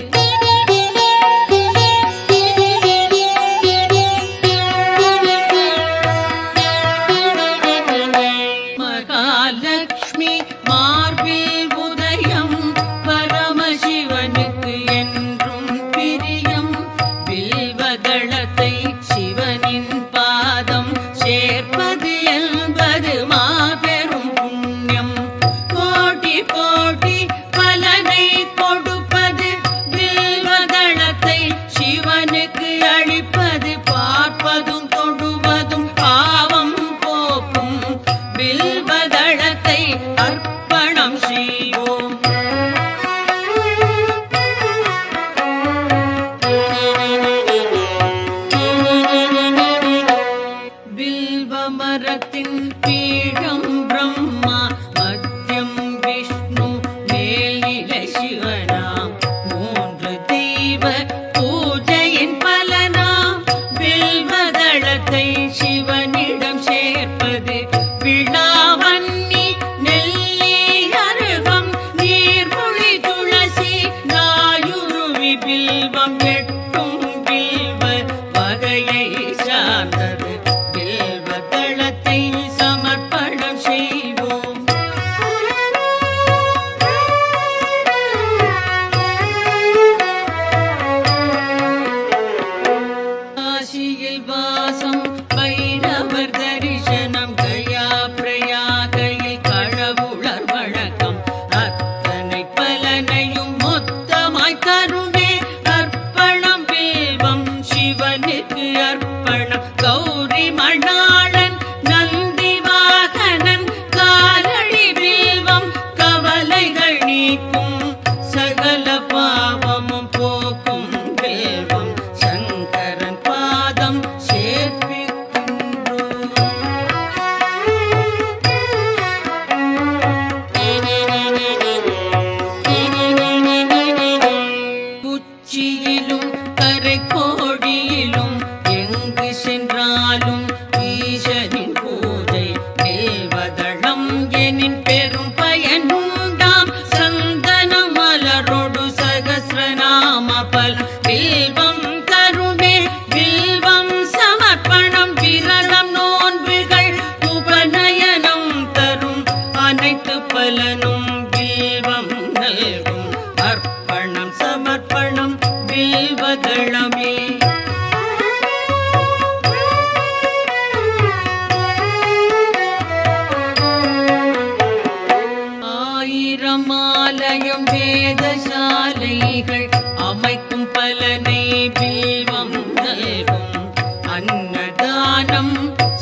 தானம்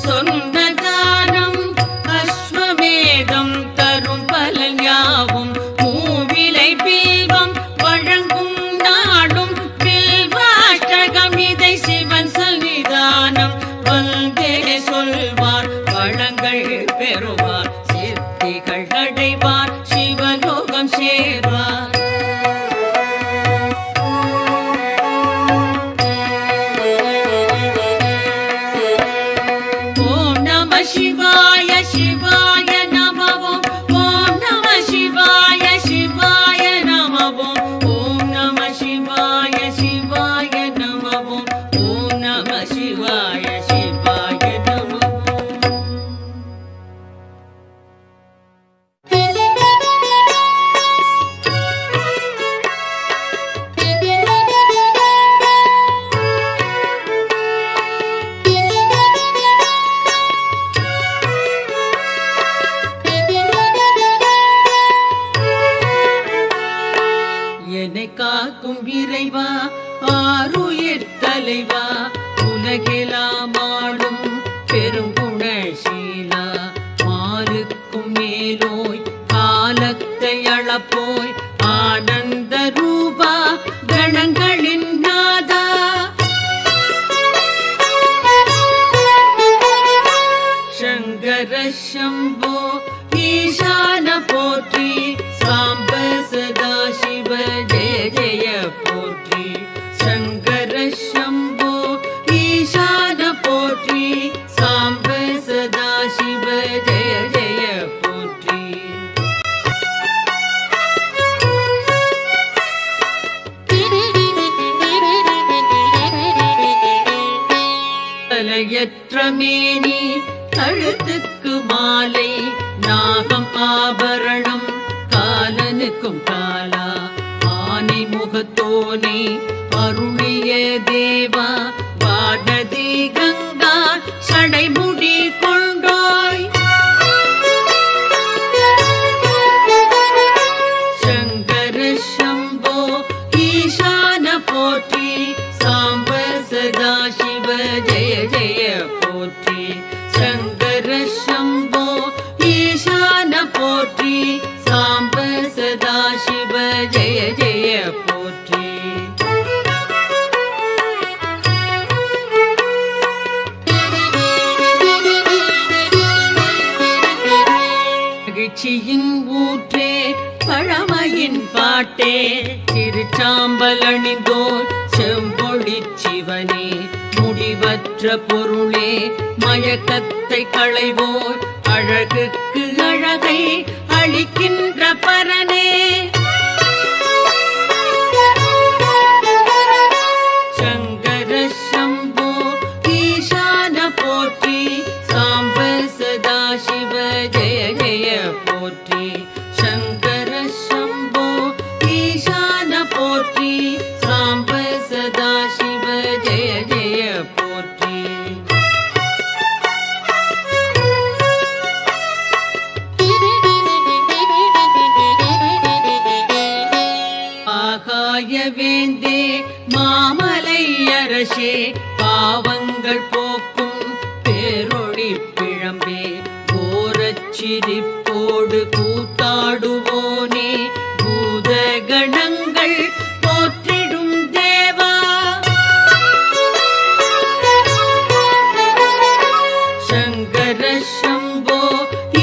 சொன்ன தானம் அஸ்வமேதம் தரும் பலன் யாவும் மூவிலை பில்வம் வழங்கும் நாடும் பில்வாஷ்டகம் இதை சிவன் சன்னிதானம் வந்தே சொல்வார் வளங்கள் பெறுவார் சித்திகள் அடைவார் சிவலோகம் சேர்வார். சிவாய சிவாய நமவோம் ஓம் நம சிவாய சிவாய நமவோம் ஓம் நம சிவாய சிவாய நமவோம் ஓம் நம சிவாய சிவாய நமவோம். என்னை காக்கும் இறைவா ஆருயிர் தலைவா உலகெல்லாம் ஆளும் பெருங்குணசீலா மாலுக்கும் மேலோய் காலத்தை அளப்போய் ஆனந்த ரூபா கணங்களின் நாதா சங்கர சம்போ ஈசான போற்றி சாம்ப சதா சிவ ஜெய ஜெய போற்றி சங்கர சம்போ ஈசான போற்றி சாம்ப சதா சிவ ஜெய ஜெய போற்றி. தலையற்ற மேனி கழுத்துக்கு மாலை நாகம் ஆபரணம் காலனுக்கும் காலா ஆனை முகத்தோனை அருளிய தேவா வானதி கங்கா சடைமுடி கொண்டோய் சங்கர சம்போ ஈசான போற்றி சாம்ப சதா சிவ ஜெய ஜெய போற்றி சங்கர சம்போ ஈசான போற்றி சாம்ப சதா சிவ ஜெய ஜெய போற்றி. மகிழ்ச்சியின் ஊற்றே பழமையின் பாட்டே திருச்சாம்பல் அணிந்தோர் செம்பொழி சிவனே முடிவற்ற பொருளே மயக்கத்தை களைவோர் அழகுக்கு அழகை அளிக்கின்ற பரனே சங்கர சம்போ ஈசான போற்றி சாம்ப சதா சிவ ஜெய ஜெய போற்றி சங்கர சம்போ ஈசான போற்றி சாம்ப சதா சிவ ஜெய ஜெய போற்றி. ஆகாய வேந்தே மாமலை அரசே பாவங்கள் போக்கும் பேரொளி பிழம்பே கோரச்சிரிப்போடு கூத்தாடுவோனே பூதகணங்கள் போற்றிடும் தேவா சங்கர சம்போ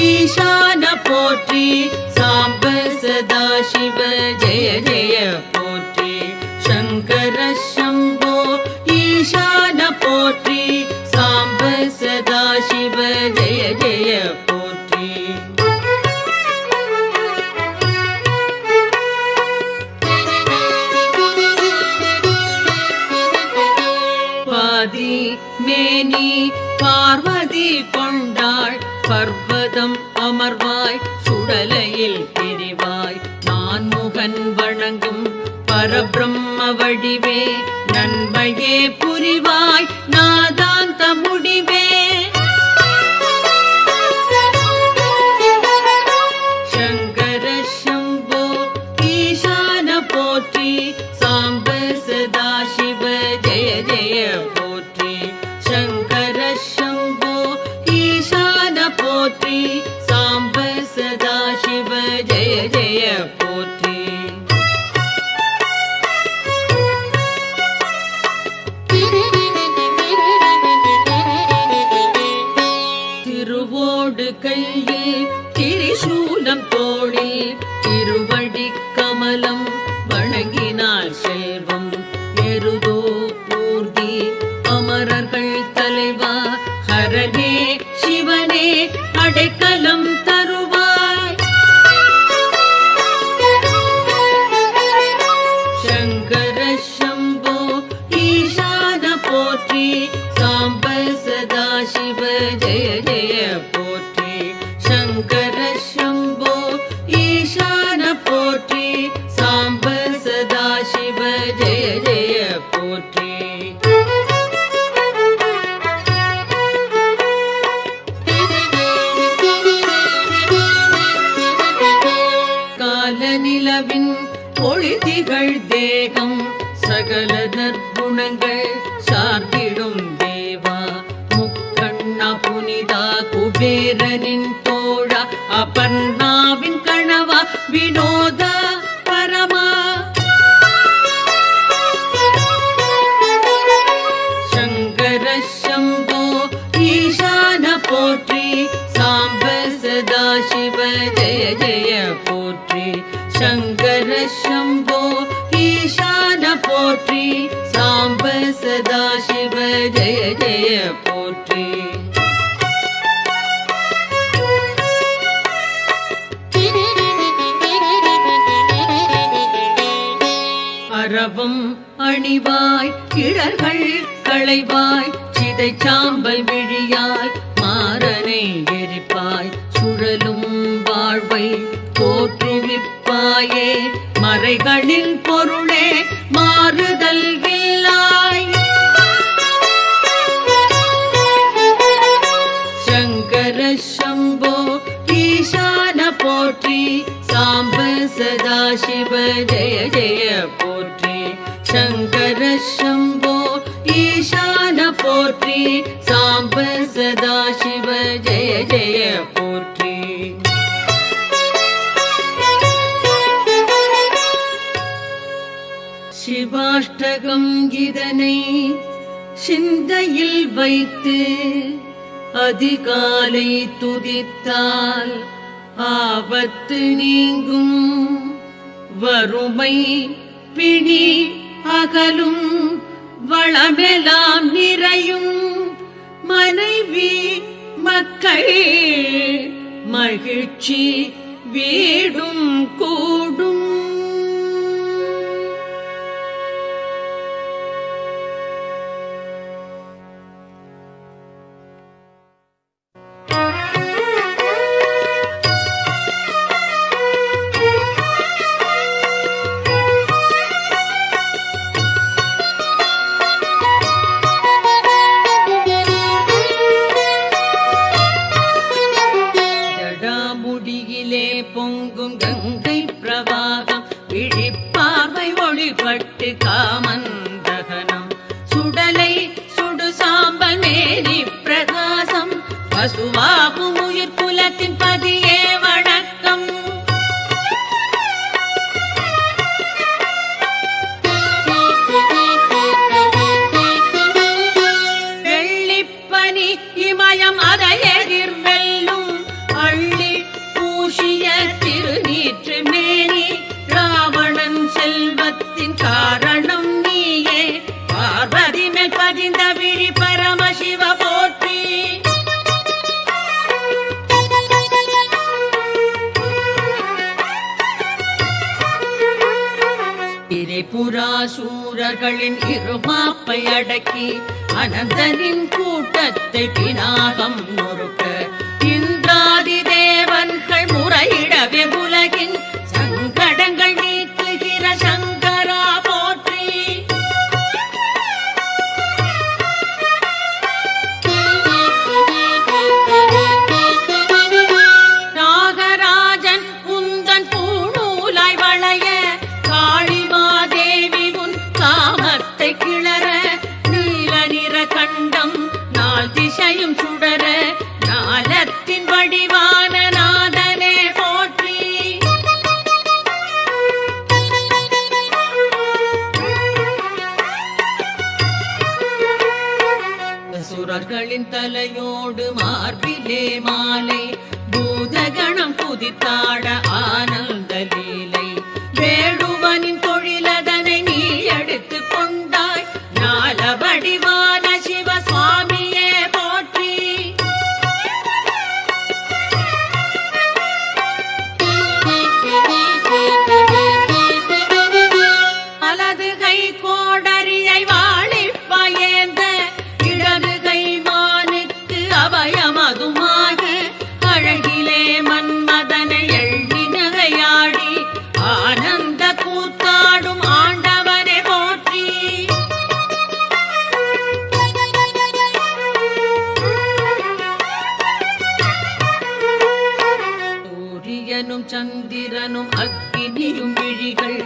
ஈசான போற்றி சாம்ப சதா சிவ ஜெய ஜெய போற்றி சங்கர சம்போ ஈசான போற்றி சாம்ப சதா சிவ ஜெய ஜெய போற்றி. பாதி மேனி பார்வதி கொண்டாள் பர்வதம் அமர்வாய் சுடலையில் பிரிவாய் நான்முகன் வணங்கும் பரபிரம்ம வடிவே நன்மையே புரிவாய் நாதாந்த முடிவே சங்கர சம்போ ஈசான போற்றி சாம்ப சதா சிவ ஜெய ஜெய போற்றி சங்கர கையில் திரிசூலம் தோளில் திருவடி கமலம் வணங்கினாள் செல்வம் எருதோ பூர்த்தி அமரர்கள் தலைவா ஹரனே சிவனே அடைக்கலம் தருவாய். சங்கர சம்போ ஈசான போற்றி சாம்ப சதா சிவ ஜெய ஜெய போற்றி. சங்கர சம்போ ஈசான போற்றி சாம்ப சதா சிவ ஜெய ஜெய போற்றி. நிலவின் ஒளிதிகள் தேகம் சகல நற்குணங்கள் சார்ந்திடும் தேவா முக்கண்ணா புனிதா குபேரனின் தோழா அபர்ணாவின் கணவா வினோத பரமா. சங்கர சம்போ ஈசான போற்றி சாம்ப சதா சிவ ஜெய ஜெய போற்றி. சங்கர சம்போ ஈசான போற்றி சாம்ப சதா சிவ ஜெய ஜெய போற்றி. அரவம் அணிவாய் கிழர்கள் களைவாய் சிதை சாம்பல் விழியாய் மாறனை எரிப்பாய் சுழலும் வாழ்வை தோற்றுவிப்பாயே மறைகளின் பொருளே மாறுதல் இல்லாய். சங்கர சம்போ ஈசான போற்றி சாம்ப சதா சிவ ஜெய ஜெய போற்றி. சங்கர சம்போ ஈசான போற்றி சாம்ப சதா சிவ ஜெய ஜெய போற்றி. சிவாஷ்டகம் இதனை சிந்தையில் வைத்து அதிகாலை துதித்தால் ஆபத்து நீங்கும் வறுமை பிணி அகலும் வளமெல்லாம் நிறையும் மனைவி மக்கள் மகிழ்ச்சி வீடும் கூடும். பொங்கும் கங்கை பிரவாகம் விழிப்பார்வை ஒளிபட்டு காமந்தகனம் சுடலை சுடு சாம்பல் மேனி பிரகாசம் பசுவாகும் உயிர் குலத்தின் பதியே வணக்கம். வெள்ளிப்பனி இமயம் அதை எதிர்வெல்லும் அள்ளி பூஷிய திருநீற்று மேனி ராவணன் செல்வத்தின் காரணம் நீயே பார்வதி மேல் பதிந்த விழி பரமசிவ போற்றி. திரிபுராசூரர்களின் இருமாப்பை அடக்கி அனந்தனின் கூட்டத்தை பினாகம் நொறுக்க இந்திராதி தேவன்கள் முறையிடவே உலகின் சங்கடங்கள் நீக்குகிற சங்கரா போற்றி. நாகராஜன் உந்தன் பூணூலாய் வளைய காளிமாதேவி உன் காமத்தை கிளற நீல நிற கண்டம் நாள் திசையும் சுடர நாலத்தின் வடிவான நாதனே போற்றி. சுரர்களின் தலையோடு மார்பிலே மாலை பூதகணம் குதித்தாட ஆனந்த லீலை வேடுவனின் தொழிலதனை நீ எடுத்து கொண்டாய் ஞான வடிவான சிவசுவாமியே போற்றி வலது கை கோடரியை வாழிப்பயேந்த இடது கை மானுக்கு அபயமதுமாக அழகிலே மன்மதனை எள்ளி நகையாடி ஆனந்த கூத்தாடும் ஆண்டவனை போற்றி சூரியனும் சந்திரனும் அக்கினியும் விழிகள்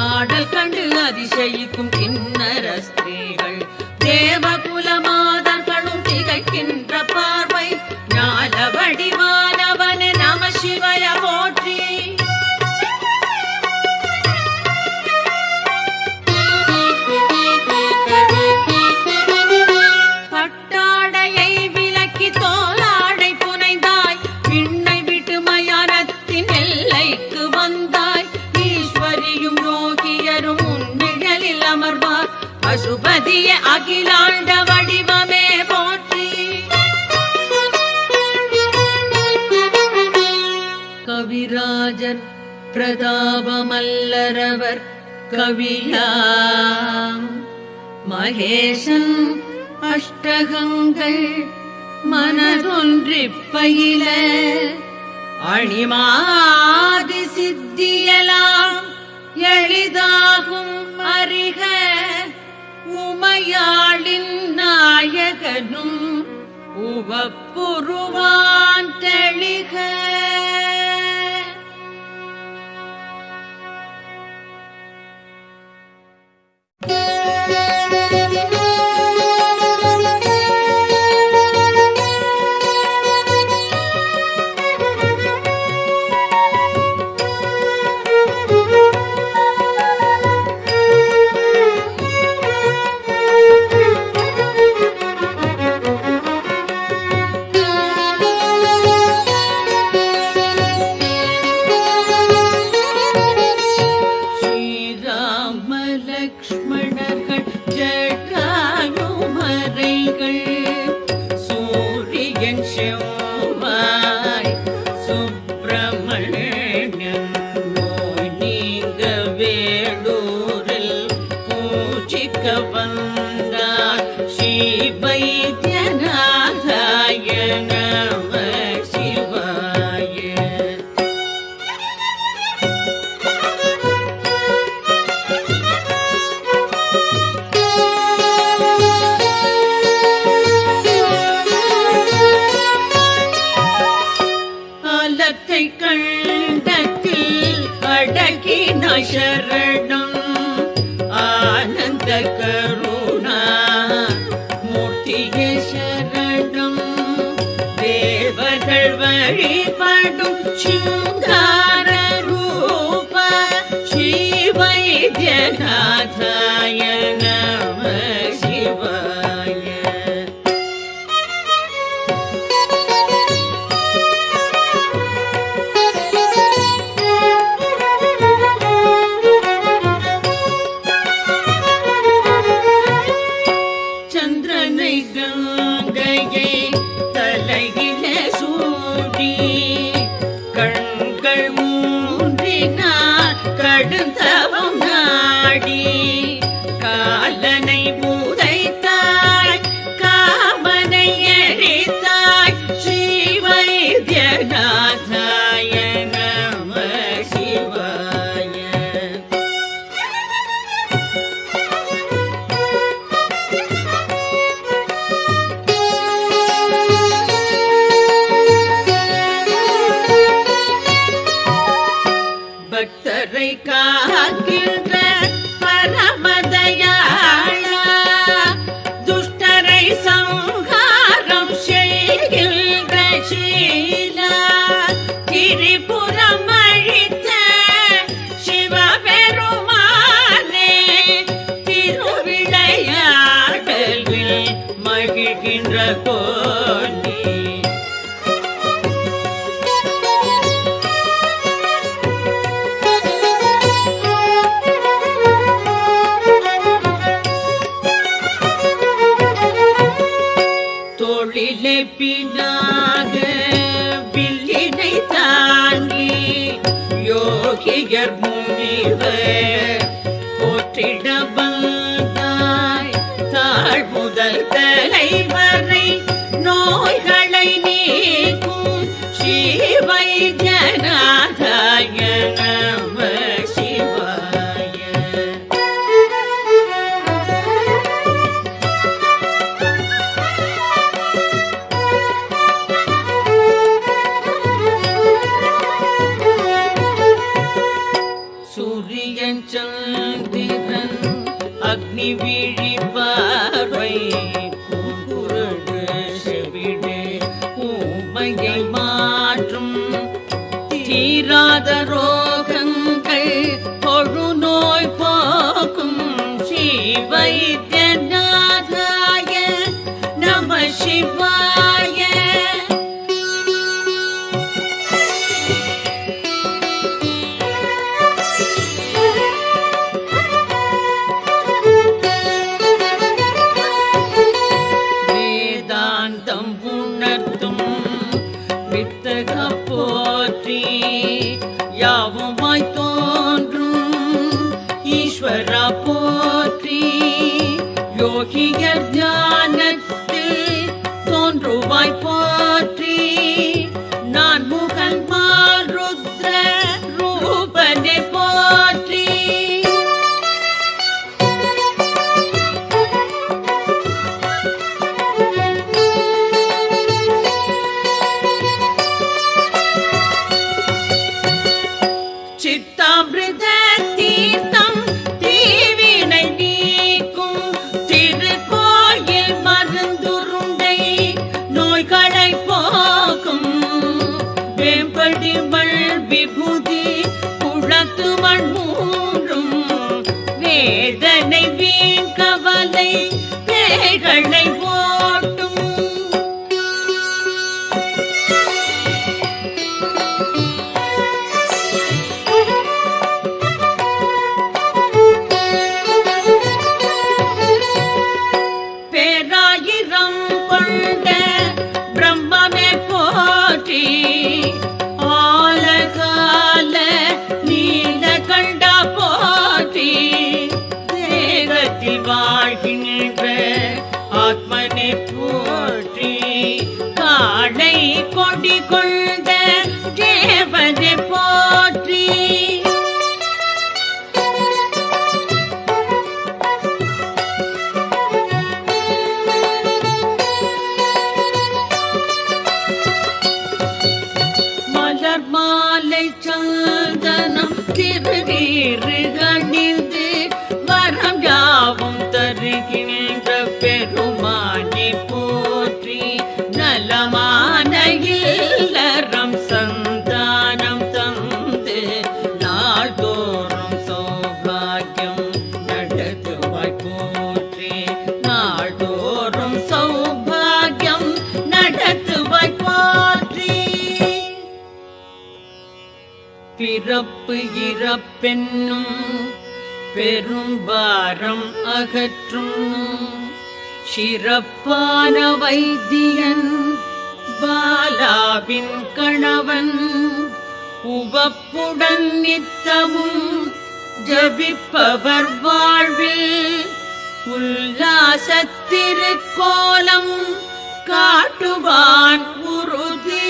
ஆடல் கண்டு அதிசயிக்கும் கிண்ணற ஸ்திரீகள் தேவகுல மாதர்களும் திகைக்கின்ற பார்வை ஞான வடிவானவனே நம சிவய போற்றி பட்டாடையை விலக்கி தோலாடை புனைந்தாய் விண்ணை விட்டு மயானத்தின் எல்லைக்கு வந்தாய் ஈஸ்வரியும் யோகியரும் உன்னிழலில் அமர்வார் பசுபதிய அகிலாண்ட வடிவமே போற்றி கவிராஜர் பிரதாபமல்லரவர் கவியாம் மகேசன் அஷ்டகங்கள் மனதொன்றிப் பயில அணிமாதி சித்தியலாம் எளிதாகும் அறிக உமையாளின் நாயகனும் உவப்புருவான் தெளிக சரணம் ஆனந்த கருணா மூர்த்தியே சரணம் தேவர்கள் வழிபடும் சிங்கார ரூப ஸ்ரீ வைத்தியநாதாய நம சிவாய கடுந்தவம் நாடி காலனை பூதைத்தாய் காமனை எரித்தாய் ஸ்ரீ வைத்தியநாதாய நம சிவாய பக்தரை காக்கின்ற பரமதயாளா துஷ்டரை சம்ஹாரம் செய்கின்ற சீலா திரிபுரம் அழித்த சிவபெருமானே திருவிளையாடலில் மகிழ்கின்ற கோனி பினாக வில்லினை தாங்கி யோகியர் முனிவர் போற்றிட வந்தாய் தாழ் முதல் தலைவரை நோய்களை நீக்கும் ஸ்ரீ வைத்தியநாதாய நம சிவாய. சூரியன் சந்திரன் அக்னி விழி பார்வை பூங்குருடு செவிடு ஊமையை மாற்றும் தீராத ரோகங்கள் கொழு நோய் போக்கும் ஸ்ரீ வைத்தியநாதாய நம சிவாய. வேதாந்தம் உணர்த்தும் வித்தக போற்றி யாவுமாய் தோன்றும் ஈஸ்வரா போற்றி யோகியர் ஞானத்தில் தோன்றுவாய் போற்றி நான் முகன் மாருத்ர ரூபனை போற்றி. சித்தாமிருத தீர்த்தம் தீவினை நீக்கும் திருக்கோயில் மருந்துருண்டை நோய்களை போக்கும் வேம்படி மல் விபூதி குளத்து மண் மூன்றும் வேதனை வீண் கவலை பேய்களை ஓட்டும். பேராயிரம் கொண்ட பிரம்மமே போற்றி ஆலகால நீலகண்டா போற்றி தேகத்தில் வாழ்கின்ற ஆத்மனை போற்றி காளை கொடி கொண்ட தேவனை போற்றி. மலர் மாலை சந்தனம் திருநீறு அணிந்து வரம் யாவும் தருகின்ற பெருமானை போற்றி நலமான இல்லறம் சந்தானம் தந்து நாள்தோறும் சௌபாகியம் நடத்துவாய் போற்றி நாள்தோறும் சௌபாகியம் நடத்துவாய் போற்றி. பிறப்பு இறப்பென்னும் பெரும்பாரம் அகற்றும் சிறப்பான வைத்தியன் பாலாவின் கணவன் உவப்புடன் நித்தமும் ஜபிப்பவர் வாழ்வில் உல்லாசத்திருக்கோலம் காட்டுவான் உறுதி.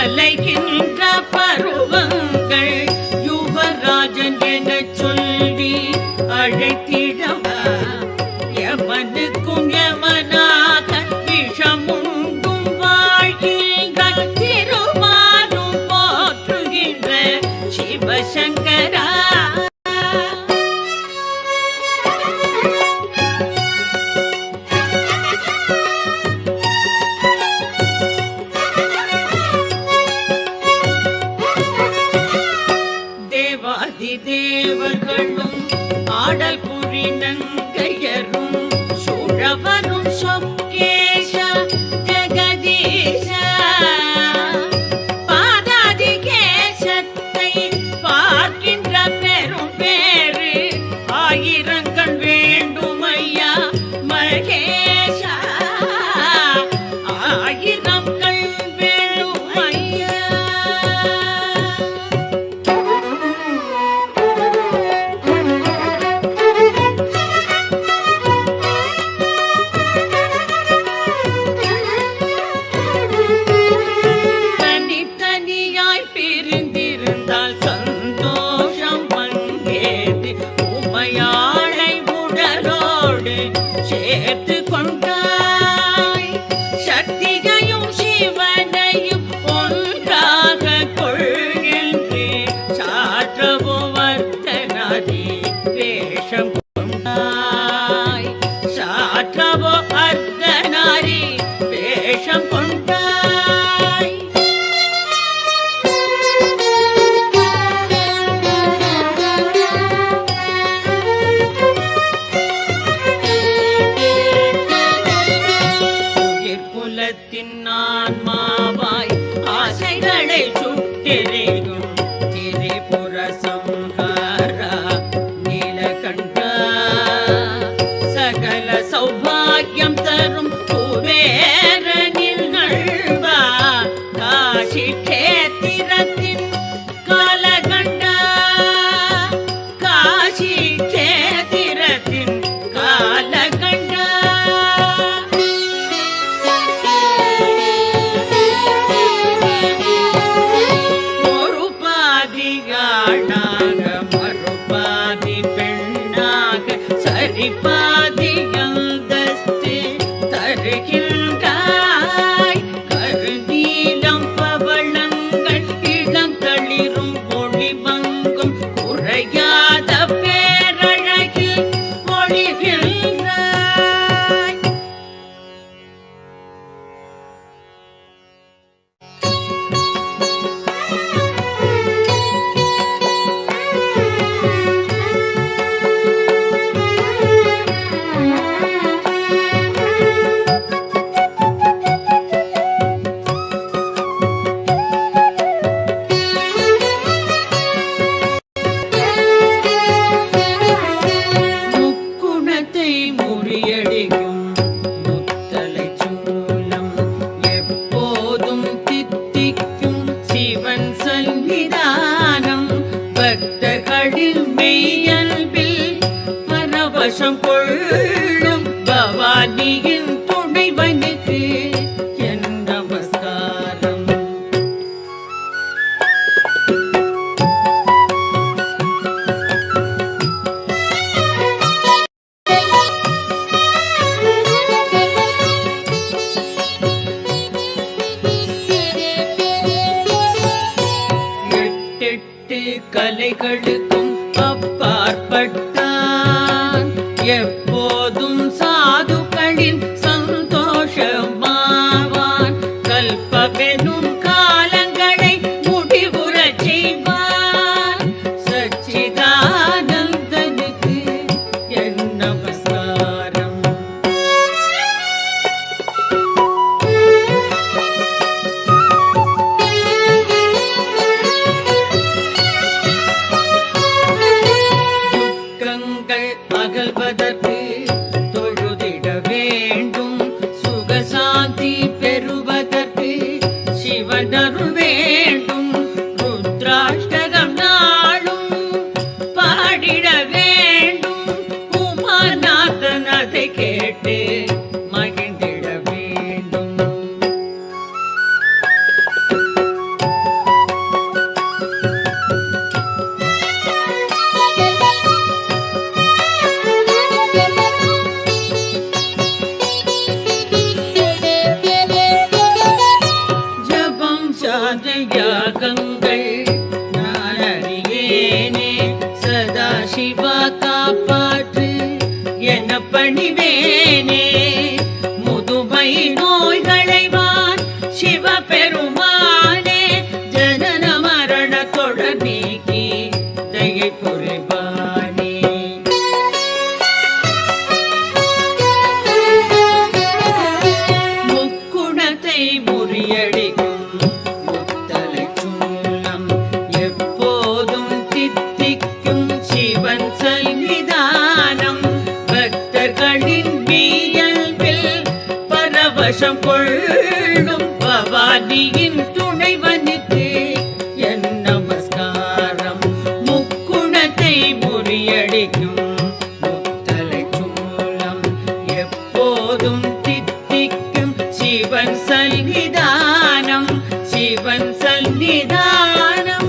அலைகின்ற பருவங்கள் யுவராஜன் எனச் சொல்லி அழைத்திடவா யமனுக்கும் யமனாக விஷமுண்டும் வாழ்கின்ற திருமாலும் போற்றுகின்ற சிவசங்கரா. தேவர்களும் ஆடல் புரிநங்கையரும் சுழவரும் சொக்கேஷ ஜெகதீஷ பாதாதி கேசத்தை பார்க்கின்ற பெரும் பேரு ஆயிரங்கள் வேண்டுமையா மகேஷ ஆயிரம் கண் வேண்டுமையா. சாற்றவோ அர்த்தநாரி வேஷம் கொண்டாய். உயிர் குலத்தின் ஆன்மாவாய் ஆசைகளை சுட்டெறியும் திரிபுர சம்ஹாரா நீலகண்டா சகல சௌபாகியம் தரும் குபேரனில் நல்வா காசி கேத்திரத்தின் காலகண்டா காசி கேத்திரத்தின் காலகண்டா. ஒரு பாதியானாக மறுபாதி பெண்ணாக சரிபாதி அந்தஸ்து தருகின்றாய். கருநீலம் பவளங்கள் இளம் தளிரும் ஒளிவங்கும் குறையாத பேரழகில் ஒளிகின்றாய். முக்குணத்தை முறியடிக்கும் முத்தலை சூலம் எப்போதும் தித்திக்கும் சிவன் சன்னிதானம் பக்தர்களின் மெய்யல்பில் பரவசம் கொள்ளும் பவானியின் துணைவனுக்கு என் நமஸ்காரம். எட்டெட்டு கலைகளுக்கும் அப்பாற்பட்டான் எப்போதும் சாதுக்களின் சந்தோஷமாவான். கல்பவெனும் காலங்களை முடிவுறச் செய்வான். சச்சிதானந்தனுக்கு என் நமஸ்காரம். யாகங்கள் நான் அறியேனே. சதா சிவா காப்பாற்று என பணிவேனே. முதுமை நோய்களைவான் சிவபெருமானே. ஜனன மரண தொடர் நீக்கி தயை புரிவானே. முக்குணத்தை முறியடிக்கும் முத்தலை சூலம் எப்போதும் தித்திக்கும் சிவன் சந்நிதானம். பக்தர்களின் இயல்பில் பரவசம் கொள்ளும் பவானியின் துணைவனுக்கு என் நமஸ்காரம். முக்குணத்தை முறியடிக்கும் முத்தலை சூலம் எப்போதும் தித்திக்கும் சிவன் சந்நிதானம். சிவன் சந்நிதானம்.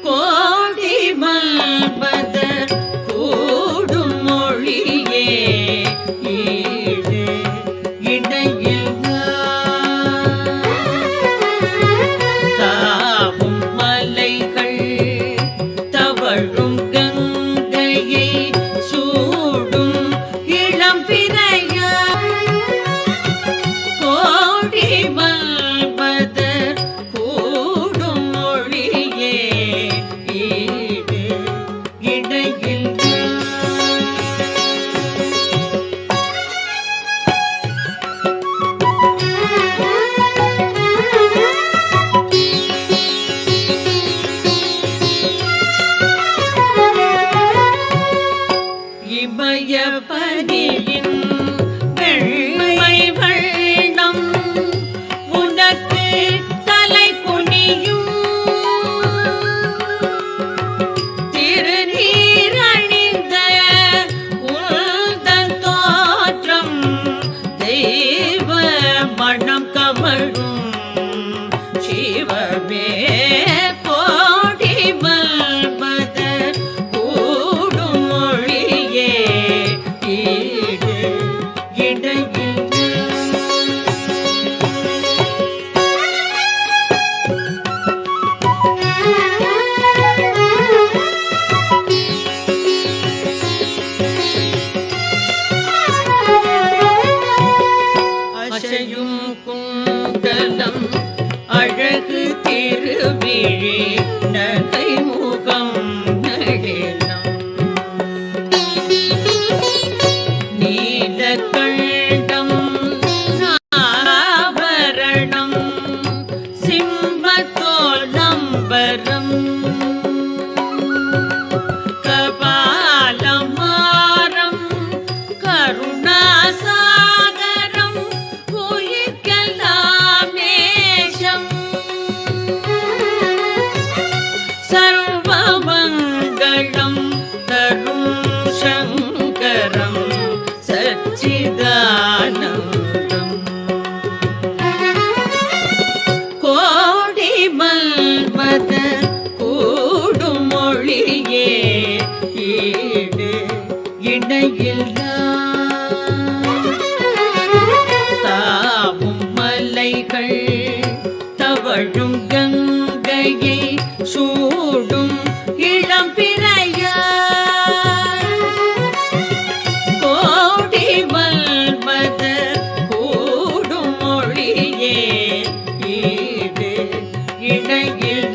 கோடி மல்பதர் கூடும் மொழியே ஈடு இடையில்லா. தாவும் மலைகள் தவழும் கங்கையை சூடும் இளம்பிறையா. கோடி மல்பதர் கூடும் மொழியே ஈடு இடையில்லா. இமயபதியின் வெண்மை வண்ணம் உனக்கு தலை குனியும். திருநீர் அணிந்த உந்தன் தோற்றம் தெய்வ மணம் கமழும் சிவமே. கோடி மல்பதர் கூடும் மொழியே ஈடு இடையில்லா. அசையும் குண்டலம் அழகு திருவிழி நகை முகம் நளினம். நீலகண்டம் ஆபரணம் சிம்மத்தோல் நம்பரம். கபாலமாரம் கருணாசாகரம் உயிர்க்கெல்லாம் நேசம். சர்வமங்களம் தரும் சங்கரம் சச்சிதானந்தம். கோடி மல்பதர் கூடும் மொழியே ஈடு இடையில்லா. தாவும் மலைகள் தவழும் கங்கையை சூடும் இளம்பிறையா. கோடி மல்பதர் கூடும் மொழியே ஈடு இடையில்